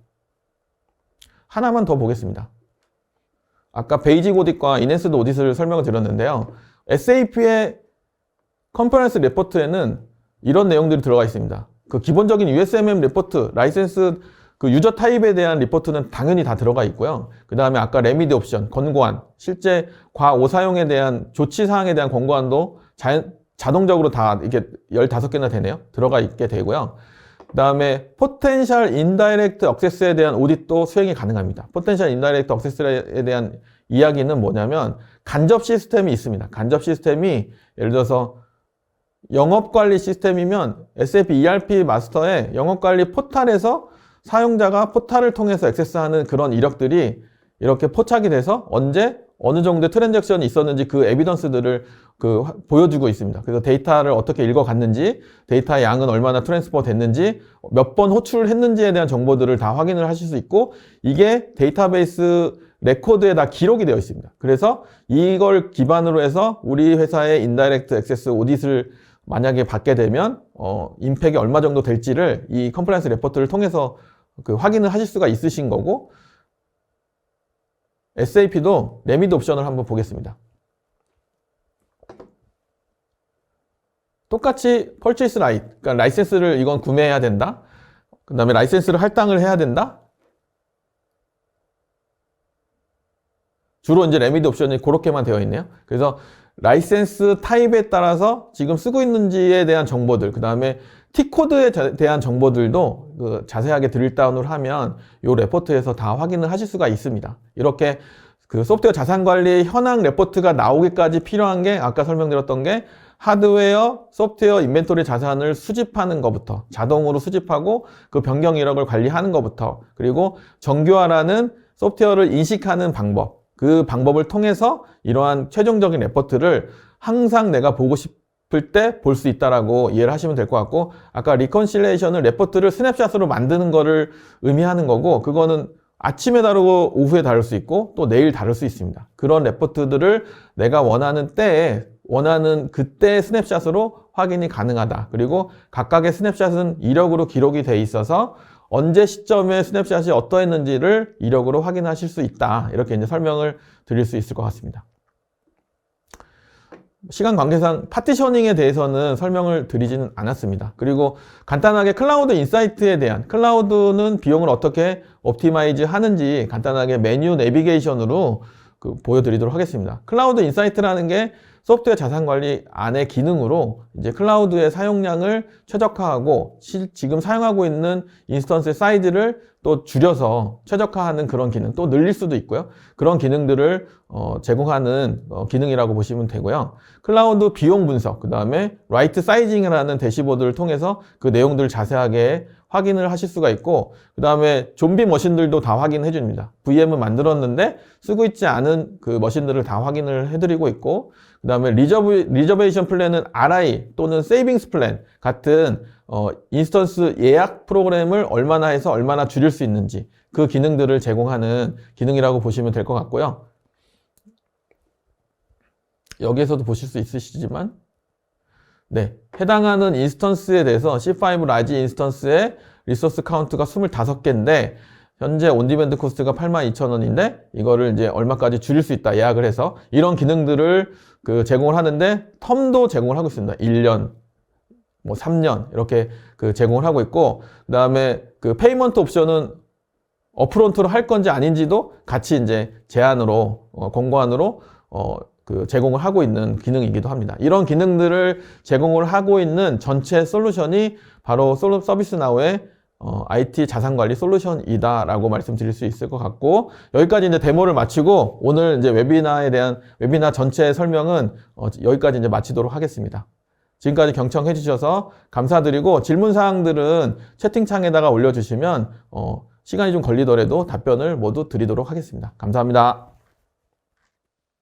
하나만 더 보겠습니다. 아까 베이직 오딧과 인핸스드 오딧을 설명을 드렸는데요. SAP의 컴플라이언스 리포트에는 이런 내용들이 들어가 있습니다. 기본적인 USMM 리포트, 라이센스 유저 타입에 대한 리포트는 당연히 다 들어가 있고요. 그 다음에 아까 레미디 옵션, 권고안, 실제 과오 사용에 대한 조치 사항에 대한 권고안도 자동적으로 다 이렇게 15개나 되네요. 들어가 있게 되고요. 그 다음에 포텐셜 인다이렉트 액세스에 대한 오딧도 수행이 가능합니다. 포텐셜 인다이렉트 액세스에 대한 이야기는 뭐냐면 간접 시스템이 있습니다. 간접 시스템이 예를 들어서 영업관리 시스템이면 SAP ERP 마스터의 영업관리 포탈에서 사용자가 포탈을 통해서 액세스하는 그런 이력들이 이렇게 포착이 돼서 언제 어느 정도의 트랜잭션이 있었는지 그 에비던스들을 보여주고 있습니다. 그래서 데이터를 어떻게 읽어갔는지, 데이터의 양은 얼마나 트랜스퍼 됐는지, 몇 번 호출을 했는지에 대한 정보들을 다 확인을 하실 수 있고 이게 데이터베이스 레코드에 다 기록이 되어 있습니다. 그래서 이걸 기반으로 해서 우리 회사의 인다이렉트 액세스 오딧을 만약에 받게 되면 임팩이 얼마 정도 될지를 이 컴플라이언스 레포트를 통해서 확인을 하실 수가 있으신 거고 SAP도 레미디 옵션을 한번 보겠습니다. 똑같이 purchase right, 그러니까 라이센스를 이건 구매해야 된다. 그 다음에 라이센스를 할당을 해야 된다. 주로 이제 레미디 옵션이 그렇게만 되어 있네요. 그래서 라이센스 타입에 따라서 지금 쓰고 있는지에 대한 정보들, 그 다음에 T코드에 대한 정보들도 자세하게 드릴다운을 하면 이 레포트에서 다 확인을 하실 수가 있습니다. 이렇게 그 소프트웨어 자산관리 현황 레포트가 나오기까지 필요한 게 아까 설명드렸던 게 하드웨어, 소프트웨어 인벤토리 자산을 수집하는 것부터, 자동으로 수집하고 그 변경 이력을 관리하는 것부터, 그리고 정교화라는 소프트웨어를 인식하는 방법, 그 방법을 통해서 이러한 최종적인 레포트를 항상 내가 보고 싶을 때 볼 수 있다라고 이해를 하시면 될 것 같고, 아까 리컨실레이션을 레포트를 스냅샷으로 만드는 거를 의미하는 거고, 그거는 아침에 다루고 오후에 다룰 수 있고 또 내일 다룰 수 있습니다. 그런 레포트들을 내가 원하는 때에 원하는 그때 스냅샷으로 확인이 가능하다. 그리고 각각의 스냅샷은 이력으로 기록이 돼 있어서 언제 시점에 스냅샷이 어떠했는지를 이력으로 확인하실 수 있다. 이렇게 이제 설명을 드릴 수 있을 것 같습니다. 시간 관계상 파티셔닝에 대해서는 설명을 드리지는 않았습니다. 그리고 간단하게 클라우드 인사이트에 대한, 클라우드는 비용을 어떻게 옵티마이즈 하는지 간단하게 메뉴 내비게이션으로 보여드리도록 하겠습니다. 클라우드 인사이트라는 게 소프트웨어 자산관리 안의 기능으로 이제 클라우드의 사용량을 최적화하고 지금 사용하고 있는 인스턴스의 사이즈를 또 줄여서 최적화하는 그런 기능, 또 늘릴 수도 있고요. 그런 기능들을 제공하는 기능이라고 보시면 되고요. 클라우드 비용 분석, 그 다음에 라이트 사이징이라는 대시보드를 통해서 그 내용들을 자세하게 확인을 하실 수가 있고, 그 다음에 좀비 머신들도 다 확인해 줍니다. VM은 만들었는데 쓰고 있지 않은 그 머신들을 다 확인을 해드리고 있고, 그 다음에 리저베이션 플랜은 RI 또는 세이빙스 플랜 같은 인스턴스 예약 프로그램을 얼마나 해서 얼마나 줄일 수 있는지 그 기능들을 제공하는 기능이라고 보시면 될 것 같고요. 여기에서도 보실 수 있으시지만 네, 해당하는 인스턴스에 대해서 C5 라지 인스턴스의 리소스 카운트가 25개인데 현재 온디맨드 코스트가 82,000원인데 이거를 이제 얼마까지 줄일 수 있다 예약을 해서 이런 기능들을 제공을 하는데 텀도 제공을 하고 있습니다. 1년, 뭐 3년 이렇게 제공을 하고 있고, 그 다음에 페이먼트 옵션은 어프론트로 할 건지 아닌지도 같이 이제 제안으로 권고안으로 제공을 하고 있는 기능이기도 합니다. 이런 기능들을 제공을 하고 있는 전체 솔루션이 바로 서비스나우의 IT 자산관리 솔루션이다라고 말씀드릴 수 있을 것 같고, 여기까지 이제 데모를 마치고 오늘 이제 웨비나 전체 설명은 여기까지 이제 마치도록 하겠습니다. 지금까지 경청해 주셔서 감사드리고 질문 사항들은 채팅창에다가 올려주시면 시간이 좀 걸리더라도 답변을 모두 드리도록 하겠습니다. 감사합니다.